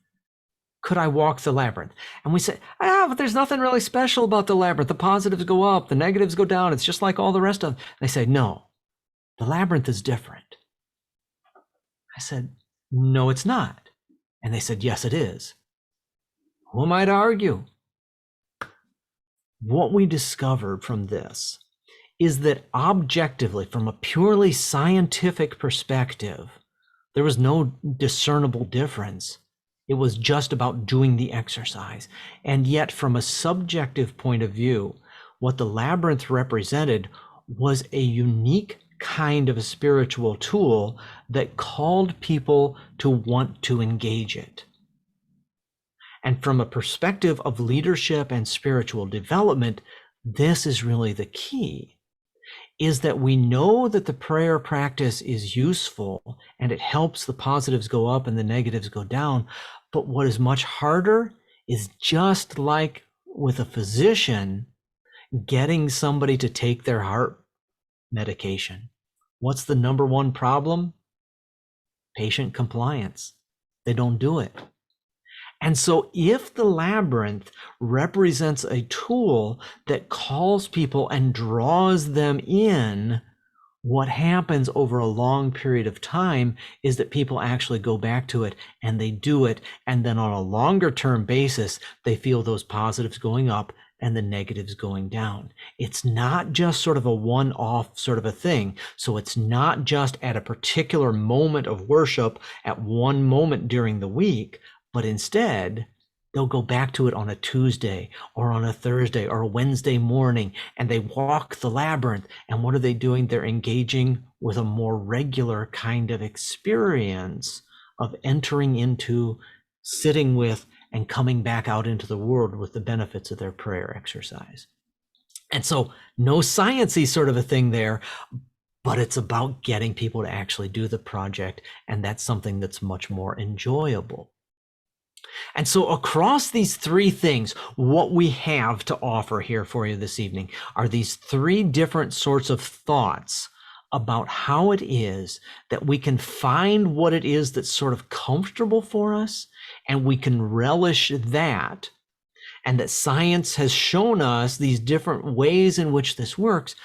S2: Could I walk the labyrinth? And we said, but there's nothing really special about the labyrinth. The positives go up, the negatives go down. It's just like all the rest of them. They say, no. The labyrinth is different. I said, no, it's not. And they said, yes, it is. Who am I to argue? What we discovered from this is that objectively, from a purely scientific perspective, there was no discernible difference. It was just about doing the exercise. And yet, from a subjective point of view, what the labyrinth represented was a unique kind of a spiritual tool that called people to want to engage it. And from a perspective of leadership and spiritual development, this is really the key, is that we know that the prayer practice is useful and it helps the positives go up and the negatives go down. But what is much harder is, just like with a physician, getting somebody to take their heart medication. What's the number one problem? Patient compliance. They don't do it. And so if the labyrinth represents a tool that calls people and draws them in, what happens over a long period of time is that people actually go back to it and they do it. And then on a longer term basis, they feel those positives going up and the negatives going down. It's not just sort of a one-off sort of a thing. So it's not just at a particular moment of worship at one moment during the week, but instead they'll go back to it on a Tuesday or on a Thursday or a Wednesday morning, and they walk the labyrinth. And what are they doing? They're engaging with a more regular kind of experience of entering into, sitting with, and coming back out into the world with the benefits of their prayer exercise. And so no science-y sort of a thing there, but it's about getting people to actually do the project. And that's something that's much more enjoyable. And so across these three things, what we have to offer here for you this evening are these three different sorts of thoughts about how it is that we can find what it is that's sort of comfortable for us, and we can relish that. And that science has shown us these different ways in which this works.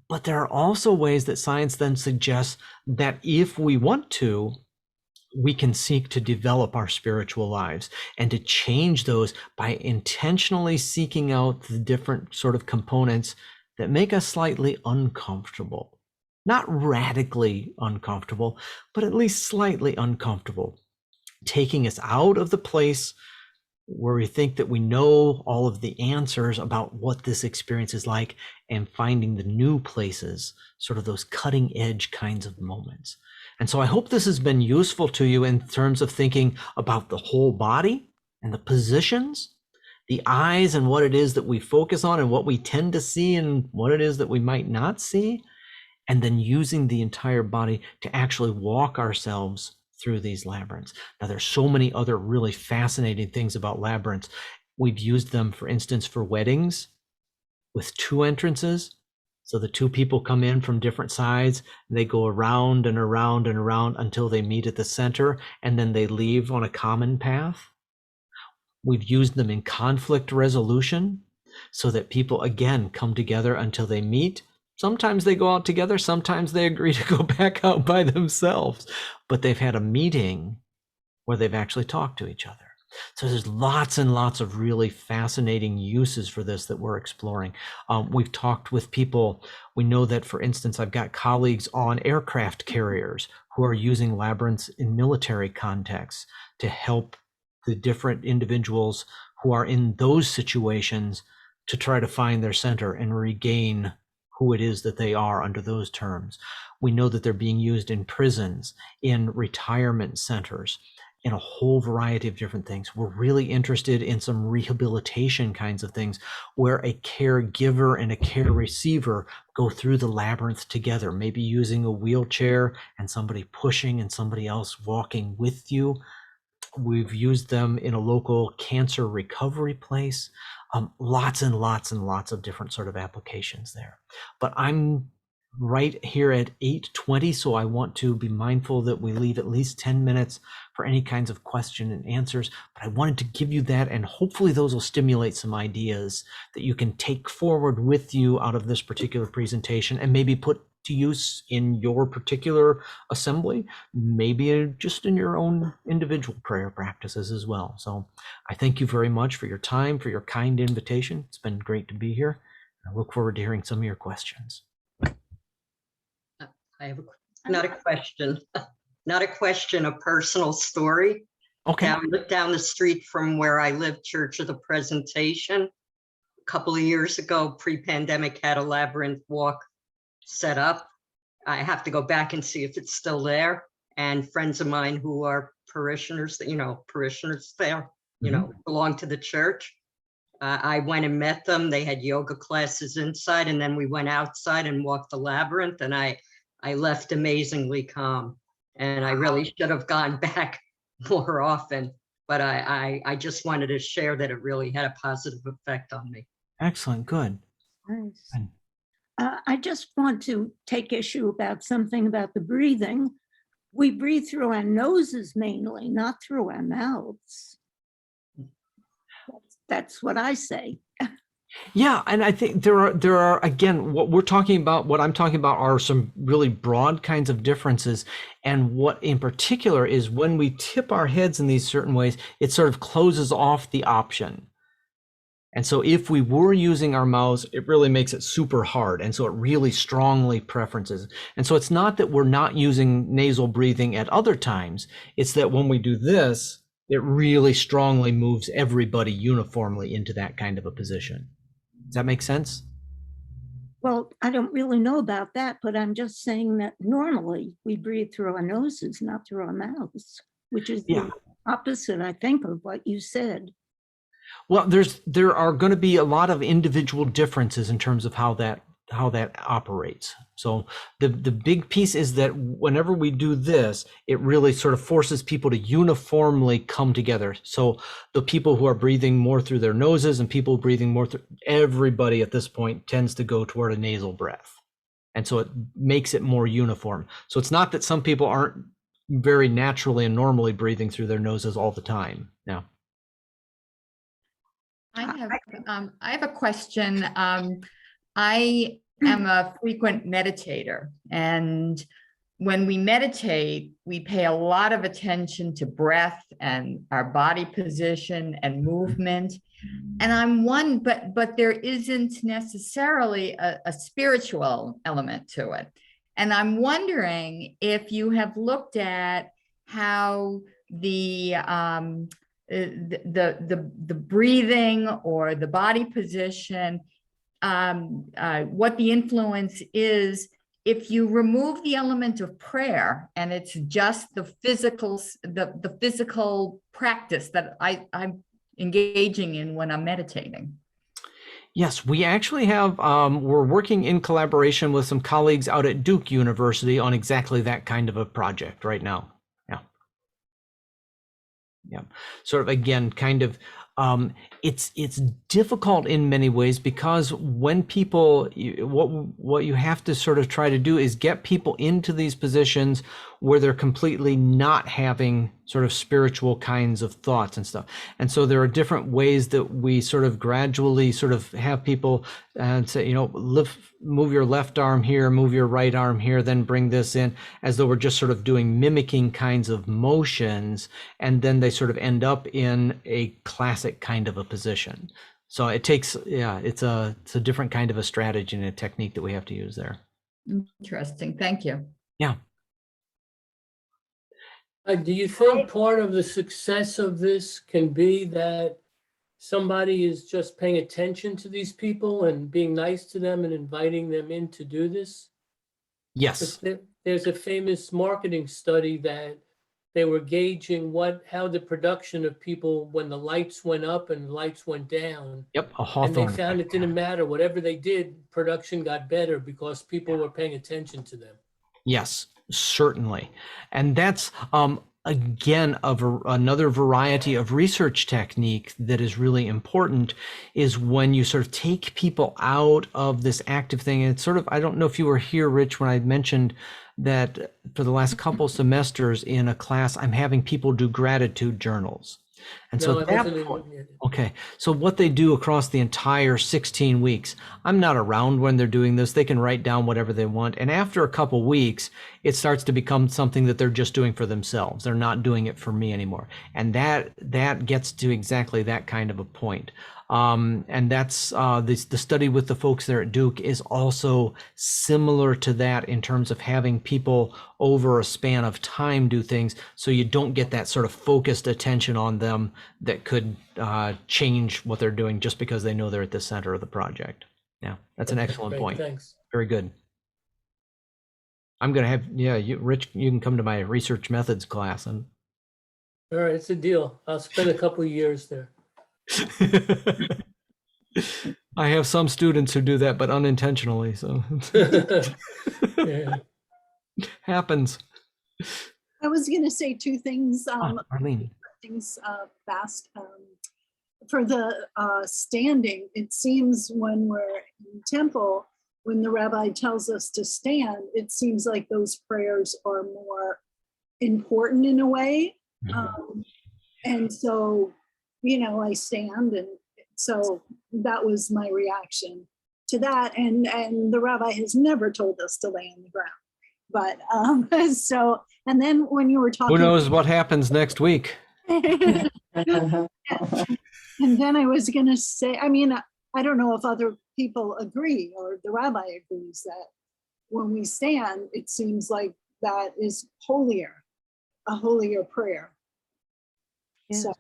S2: But there are also ways that science then suggests that if we want to, we can seek to develop our spiritual lives and to change those by intentionally seeking out the different sort of components that make us slightly uncomfortable. Not radically uncomfortable, but at least slightly uncomfortable, taking us out of the place where we think that we know all of the answers about what this experience is like, and finding the new places, sort of those cutting edge kinds of moments. And so I hope this has been useful to you in terms of thinking about the whole body and the positions, the eyes and what it is that we focus on and what we tend to see and what it is that we might not see, and then using the entire body to actually walk ourselves through these labyrinths. Now, there's so many other really fascinating things about labyrinths. We've used them, for instance, for weddings with two entrances. So the two people come in from different sides, and they go around and around and around until they meet at the center, and then they leave on a common path. We've used them in conflict resolution so that people, again, come together until they meet. Sometimes they go out together, sometimes they agree to go back out by themselves, but they've had a meeting where they've actually talked to each other. So there's lots and lots of really fascinating uses for this that we're exploring. We've talked with people. We know that, for instance, I've got colleagues on aircraft carriers who are using labyrinths in military contexts to help the different individuals who are in those situations to try to find their center and regain who it is that they are under those terms. We know that they're being used in prisons, in retirement centers, in a whole variety of different things. We're really interested in some rehabilitation kinds of things where a caregiver and a care receiver go through the labyrinth together, maybe using a wheelchair and somebody pushing and somebody else walking with you. We've used them in a local cancer recovery place. Lots and lots and lots of different sort of applications there. But I'm right here at 8:20, so I want to be mindful that we leave at least 10 minutes for any kinds of question and answers. But I wanted to give you that, and hopefully those will stimulate some ideas that you can take forward with you out of this particular presentation and maybe put to use in your particular assembly, maybe just in your own individual prayer practices as well. So I thank you very much for your time, for your kind invitation. It's been great to be here. I look forward to hearing some of your questions.
S12: I have not a question, not a question, a personal story.
S2: Okay.
S12: Down the street from where I live, Church of the Presentation, a couple of years ago, pre-pandemic, had a labyrinth walk set up. I have to go back and see if it's still there. And friends of mine who are parishioners, parishioners there, belong to the church. I went and met them. They had yoga classes inside, and then we went outside and walked the labyrinth, and I left amazingly calm. And I really should have gone back more often, but I just wanted to share that it really had a positive effect on me.
S2: Excellent, good.
S4: Nice. I just want to take issue about something about the breathing. We breathe through our noses mainly, not through our mouths. That's what I say.
S2: Yeah, and I think there are again, what I'm talking about are some really broad kinds of differences. And what in particular is when we tip our heads in these certain ways, it sort of closes off the option. And so if we were using our mouths, it really makes it super hard. And so it really strongly preferences. And so it's not that we're not using nasal breathing at other times. It's that when we do this, It really strongly moves everybody uniformly into that kind of a position. Does that make sense?
S4: Well, I don't really know about that, but I'm just saying that normally we breathe through our noses, not through our mouths, which is
S2: Yeah.
S4: the opposite, I think, of what you said.
S2: Well, there are going to be a lot of individual differences in terms of how that operates. So the big piece is that whenever we do this, it really sort of forces people to uniformly come together. So the people who are breathing more through their noses and people breathing more through, everybody at this point tends to go toward a nasal breath. And so it makes it more uniform. So it's not that some people aren't very naturally and normally breathing through their noses all the time. Now,
S13: I have a question. I am a frequent meditator, and when we meditate, we pay a lot of attention to breath and our body position and movement. And but there isn't necessarily a spiritual element to it. And I'm wondering if you have looked at how the breathing or the body position, what the influence is if you remove the element of prayer and it's just the physical practice that I'm engaging in when I'm meditating.
S2: yes, we actually have, we're working in collaboration with some colleagues out at Duke University on exactly that kind of a project right now. Yeah. Yeah. Sort of, again, kind of, it's difficult in many ways because when people, what you have to sort of try to do is get people into these positions where they're completely not having sort of spiritual kinds of thoughts and stuff. And so there are different ways that we sort of gradually sort of have people say, move your left arm here, move your right arm here, then bring this in, as though we're just sort of doing mimicking kinds of motions. And then they sort of end up in a classic kind of a position. So it takes, it's a different kind of a strategy and a technique that we have to use there.
S13: Interesting. Thank you.
S2: Yeah.
S6: Do you think part of the success of this can be that somebody is just paying attention to these people and being nice to them and inviting them in to do this?
S2: Yes.
S6: There's a famous marketing study that they were gauging how the production of people when the lights went up and the lights went down.
S2: Yep.
S6: And they found it didn't matter. Whatever they did, production got better because people were paying attention to them.
S2: Yes, certainly. And that's, again, another variety of research technique that is really important is when you sort of take people out of this active thing. And it's sort of, I don't know if you were here, Rich, when I mentioned that for the last couple semesters in a class, I'm having people do gratitude journals. And so at that point, okay, so what they do across the entire 16 weeks, I'm not around when they're doing this. They can write down whatever they want. And after a couple weeks, it starts to become something that they're just doing for themselves. They're not doing it for me anymore. And that gets to exactly that kind of a point. And that's the study with the folks there at Duke is also similar to that in terms of having people over a span of time do things so you don't get that sort of focused attention on them that could change what they're doing just because they know they're at the center of the project. Yeah, that's an excellent point.
S6: Thanks.
S2: Very good. I'm going to have, Rich, you can come to my research methods class.
S6: All right, it's a deal. I'll spend a couple of years there.
S2: I have some students who do that, but unintentionally. So
S6: Yeah.
S2: happens.
S14: I was going to say two things.
S2: Arlene.
S14: Things fast. For the standing, it seems when we're in temple, when the rabbi tells us to stand, it seems like those prayers are more important in a way. And so, I stand, and so that was my reaction to that. And the rabbi has never told us to lay on the ground. But and then when you were talking,
S2: who knows what happens next week?
S14: And then I was going to say, I don't know if other people agree or the rabbi agrees that when we stand, it seems like that is a holier prayer. So,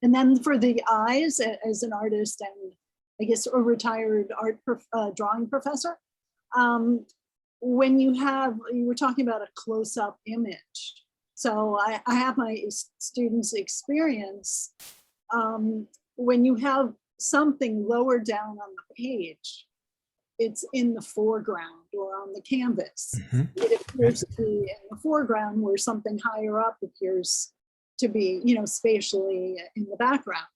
S14: and then for the eyes, as an artist and I guess a retired drawing professor, when you were talking about a close-up image. So I have my students experience when you have something lower down on the page, it's in the foreground or on the canvas. It appears to be in the foreground where something higher up appears to be, spatially in the background.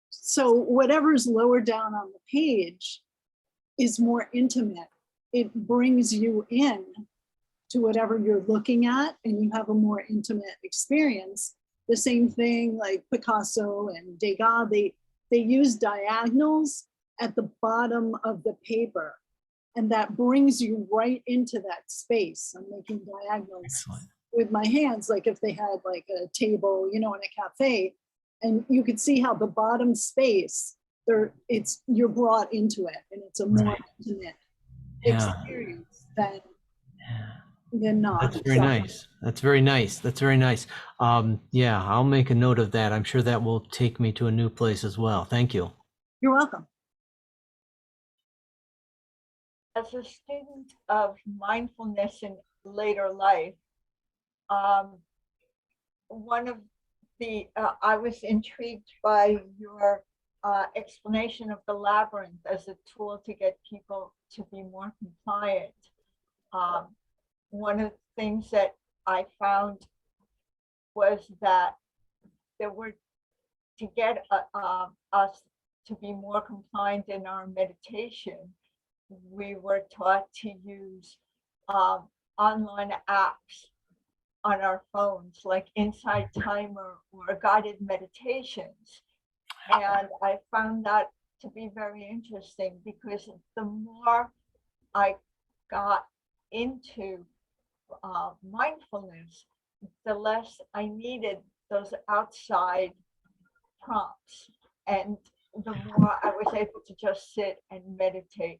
S14: So whatever's lower down on the page is more intimate. It brings you in to whatever you're looking at and you have a more intimate experience. The same thing like Picasso and Degas, they use diagonals at the bottom of the paper. And that brings you right into that space. I'm making diagonals with my hands, like if they had like a table, in a cafe, and you could see how the bottom space, you're brought into it, and it's a more intimate experience than not.
S2: That's very nice. That's very nice. That's very nice. Yeah, I'll make a note of that. I'm sure that will take me to a new place as well. Thank you.
S14: You're welcome.
S1: As a student of mindfulness in later life, one of the, I was intrigued by your explanation of the labyrinth as a tool to get people to be more compliant. One of the things that I found was that to get us to be more compliant in our meditation, we were taught to use online apps on our phones, like Insight Timer or guided meditations. And I found that to be very interesting because the more I got into mindfulness, the less I needed those outside prompts. And the more I was able to just sit and meditate.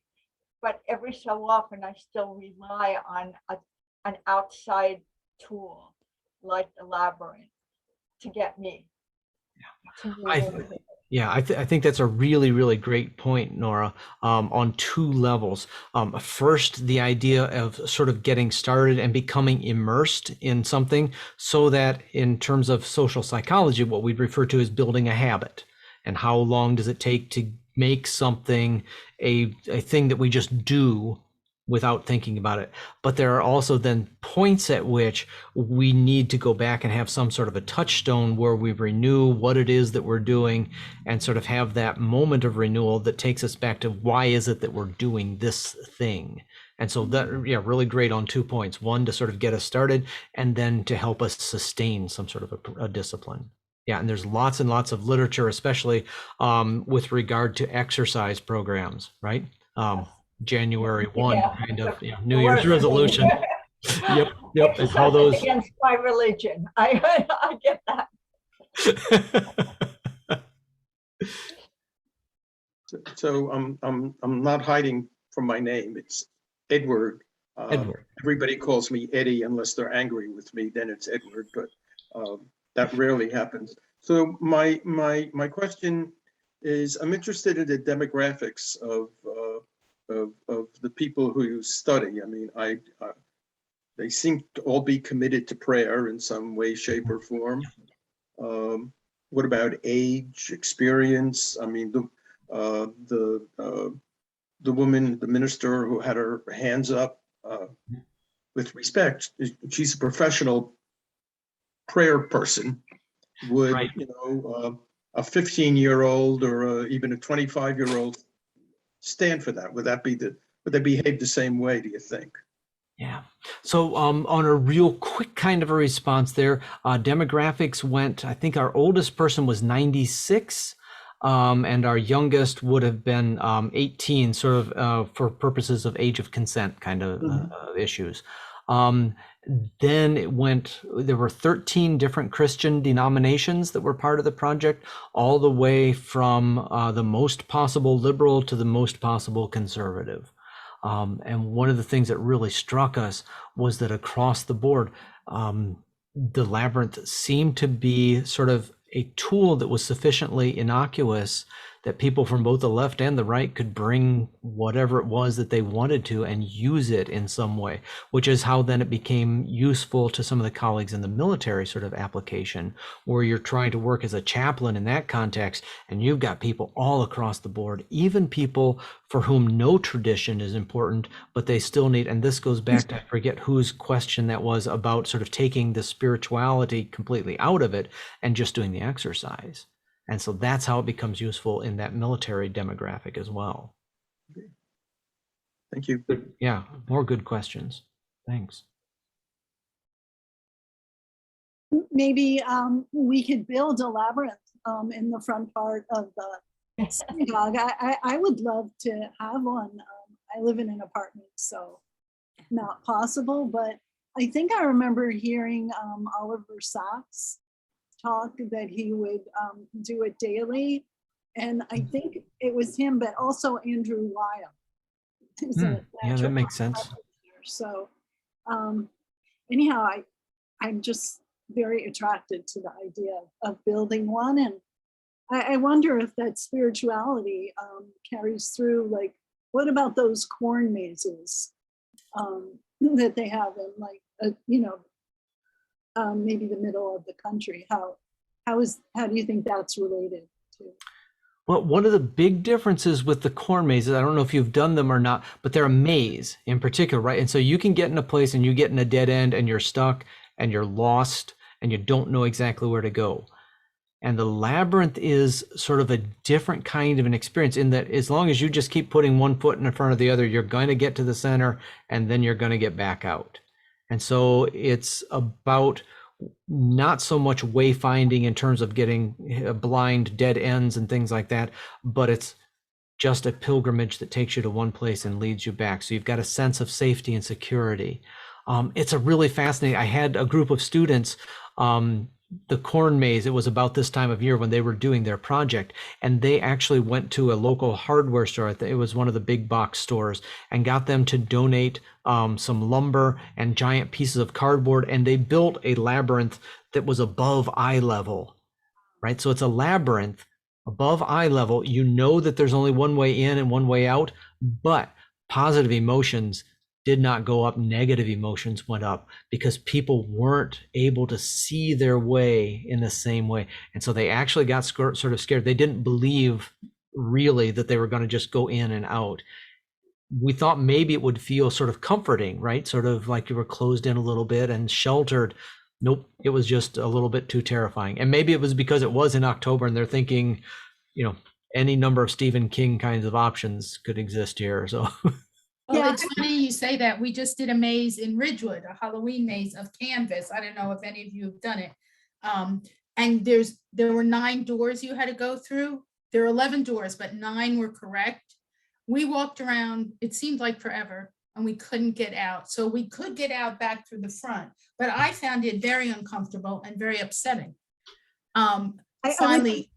S1: But every so often, I still rely on an outside tool like the labyrinth to get me.
S2: I think that's a really, really great point, Nora, on two levels. First, the idea of sort of getting started and becoming immersed in something so that in terms of social psychology, what we'd refer to as building a habit. And how long does it take to make something a thing that we just do without thinking about it? But there are also then points at which we need to go back and have some sort of a touchstone where we renew what it is that we're doing and sort of have that moment of renewal that takes us back to why is it that we're doing this thing. And so that, really great on 2 points. One, to sort of get us started, and then to help us sustain some sort of a discipline. Yeah, and there's lots and lots of literature, especially with regard to exercise programs, right? January 1, kind of New Year's resolution. Yep. And how those
S1: against my religion. I get that.
S9: So I'm not hiding from my name. It's Edward.
S2: Edward.
S9: Everybody calls me Eddie unless they're angry with me. Then it's Edward, but that rarely happens. So my question is, I'm interested in the demographics of the people who you study. I mean, they seem to all be committed to prayer in some way, shape, or form. What about age, experience? I mean, the woman, the minister who had her hands up, with respect, she's a professional prayer person. Would a 15-year-old or even a 25-year-old stand for that? Would they behave the same way, do you think?
S2: Yeah. So on a real quick kind of a response there, demographics went, I think our oldest person was 96, and our youngest would have been 18, sort of for purposes of age of consent kind of issues. Then it went, there were 13 different Christian denominations that were part of the project, all the way from the most possible liberal to the most possible conservative. And one of the things that really struck us was that across the board, the labyrinth seemed to be sort of a tool that was sufficiently innocuous that people from both the left and the right could bring whatever it was that they wanted to and use it in some way, which is how then it became useful to some of the colleagues in the military sort of application, where you're trying to work as a chaplain in that context, and you've got people all across the board, even people for whom no tradition is important, but they still need, and this goes back to, I forget whose question that was, about sort of taking the spirituality completely out of it and just doing the exercise. And so that's how it becomes useful in that military demographic as well.
S9: Thank you.
S2: Yeah, more good questions. Thanks.
S14: Maybe we could build a labyrinth in the front part of the synagogue. I would love to have one. I live in an apartment, so not possible, but I think I remember hearing Oliver Sacks talk that he would do it daily. And I think it was him, but also Andrew Weil.
S2: Yeah, that makes sense.
S14: So anyhow, I'm just very attracted to the idea of building one. And I wonder if that spirituality carries through. Like, what about those corn mazes that they have in, like, maybe the middle of the country? How do you think that's related to?
S2: Well, one of the big differences with the corn mazes, I don't know if you've done them or not, but they're a maze in particular, right? And so you can get in a place and you get in a dead end and you're stuck and you're lost and you don't know exactly where to go. And the labyrinth is sort of a different kind of an experience, in that as long as you just keep putting one foot in front of the other, you're going to get to the center and then you're going to get back out. And so it's about not so much wayfinding in terms of getting blind dead ends and things like that, but it's just a pilgrimage that takes you to one place and leads you back. So you've got a sense of safety and security. It's a really fascinating, I had a group of students, the corn maze, it was about this time of year when they were doing their project, and they actually went to a local hardware store, it was one of the big box stores, and got them to donate some lumber and giant pieces of cardboard, and they built a labyrinth that was above eye level, right? So it's a labyrinth above eye level. You know that there's only one way in and one way out, but positive emotions did not go up, negative emotions went up, because people weren't able to see their way in the same way. And so they actually got sort of scared. They didn't believe really that they were going to just go in and out. We thought maybe it would feel sort of comforting, right? Sort of like you were closed in a little bit and sheltered. Nope, it was just a little bit too terrifying. And maybe it was because it was in October and they're thinking, any number of Stephen King kinds of options could exist here. So
S5: Well, it's funny you say that. We just did a maze in Ridgewood, a Halloween maze of canvas. I don't know if any of you have done it. And there were 9 doors you had to go through. There are 11 doors, but 9 were correct. We walked around, it seemed like forever, and we couldn't get out. So we could get out back through the front, but I found it very uncomfortable and very upsetting. Finally,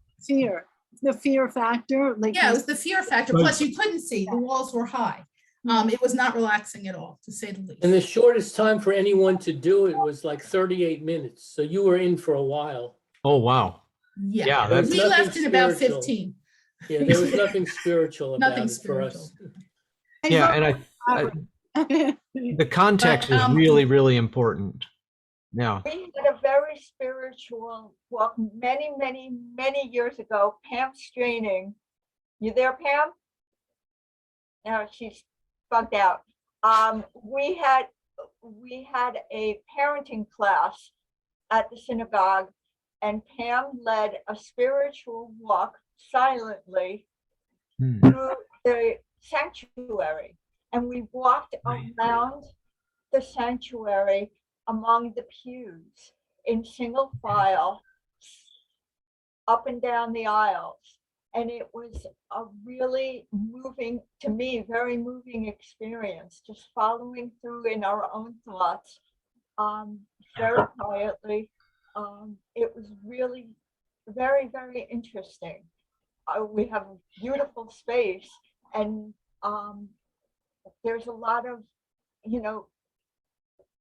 S14: the fear factor. Like,
S5: yeah, it was the fear factor. Plus you couldn't see, the walls were high. It was not relaxing at all, to say the least.
S6: And the shortest time for anyone to do it was like 38 minutes. So you were in for a while.
S2: Oh, wow.
S5: Yeah,
S2: that's
S5: we left in about
S6: spiritual.
S5: 15.
S6: Yeah, there was nothing spiritual about
S5: Nothing
S6: it for us.
S2: Yeah, and the context is really, really important. Yeah.
S1: We had a very spiritual walk many, many, many years ago. Pam Straining. You there, Pam? No, she's bugged out. We had a parenting class at the synagogue, and Pam led a spiritual walk silently through the sanctuary, and we walked around the sanctuary among the pews in single file up and down the aisles. And it was a really moving, to me, very moving experience, just following through in our own thoughts, very quietly. It was really very, very interesting. We have a beautiful space, and there's a lot of,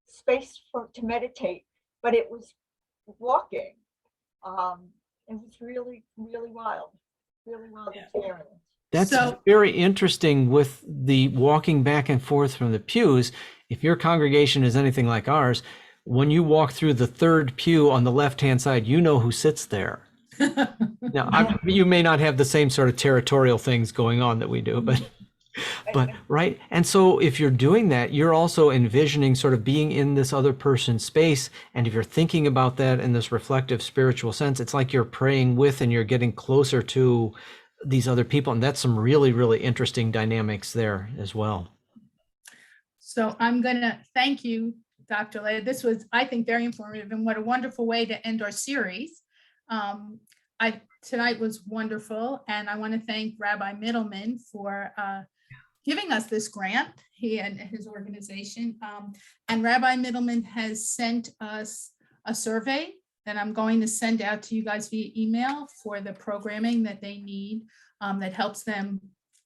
S1: space to meditate, but it was walking. It was really, really wild, experience.
S2: That's
S5: So-
S2: very interesting with the walking back and forth from the pews. If your congregation is anything like ours, when you walk through the third pew on the left-hand side, you know who sits there. Now, you may not have the same sort of territorial things going on that we do, but right. And so if you're doing that, you're also envisioning sort of being in this other person's space. And if you're thinking about that in this reflective spiritual sense, it's like you're praying with and you're getting closer to these other people. And that's some really, really interesting dynamics there as well.
S5: So I'm going to thank you, Dr. Lay. This was, I think, very informative, and what a wonderful way to end our series. Tonight was wonderful, and I want to thank Rabbi Middleman for giving us this grant, he and his organization. And Rabbi Middleman has sent us a survey that I'm going to send out to you guys via email for the programming that they need, that helps them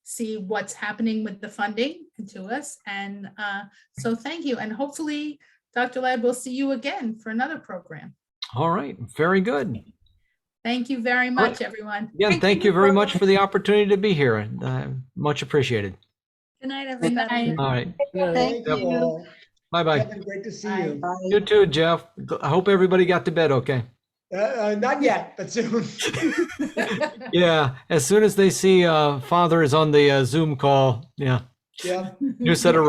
S5: see what's happening with the funding to us. And so thank you. And hopefully, Dr. Ladd, we'll see you again for another program.
S2: All right. Very good.
S5: Thank you very much, everyone.
S2: Again, thank you very much for the opportunity to be here. Much appreciated.
S3: Good night,
S5: Good
S3: everybody.
S5: night.
S2: All right.
S8: Thank
S2: Yep.
S8: you all.
S2: Bye-bye.
S8: Kevin, great to see you.
S2: You too, Jeff. I hope everybody got to bed okay.
S8: Not yet, but soon.
S2: Yeah, as soon as they see Father is on the Zoom call, yeah,
S8: Yeah.
S2: new set of rules.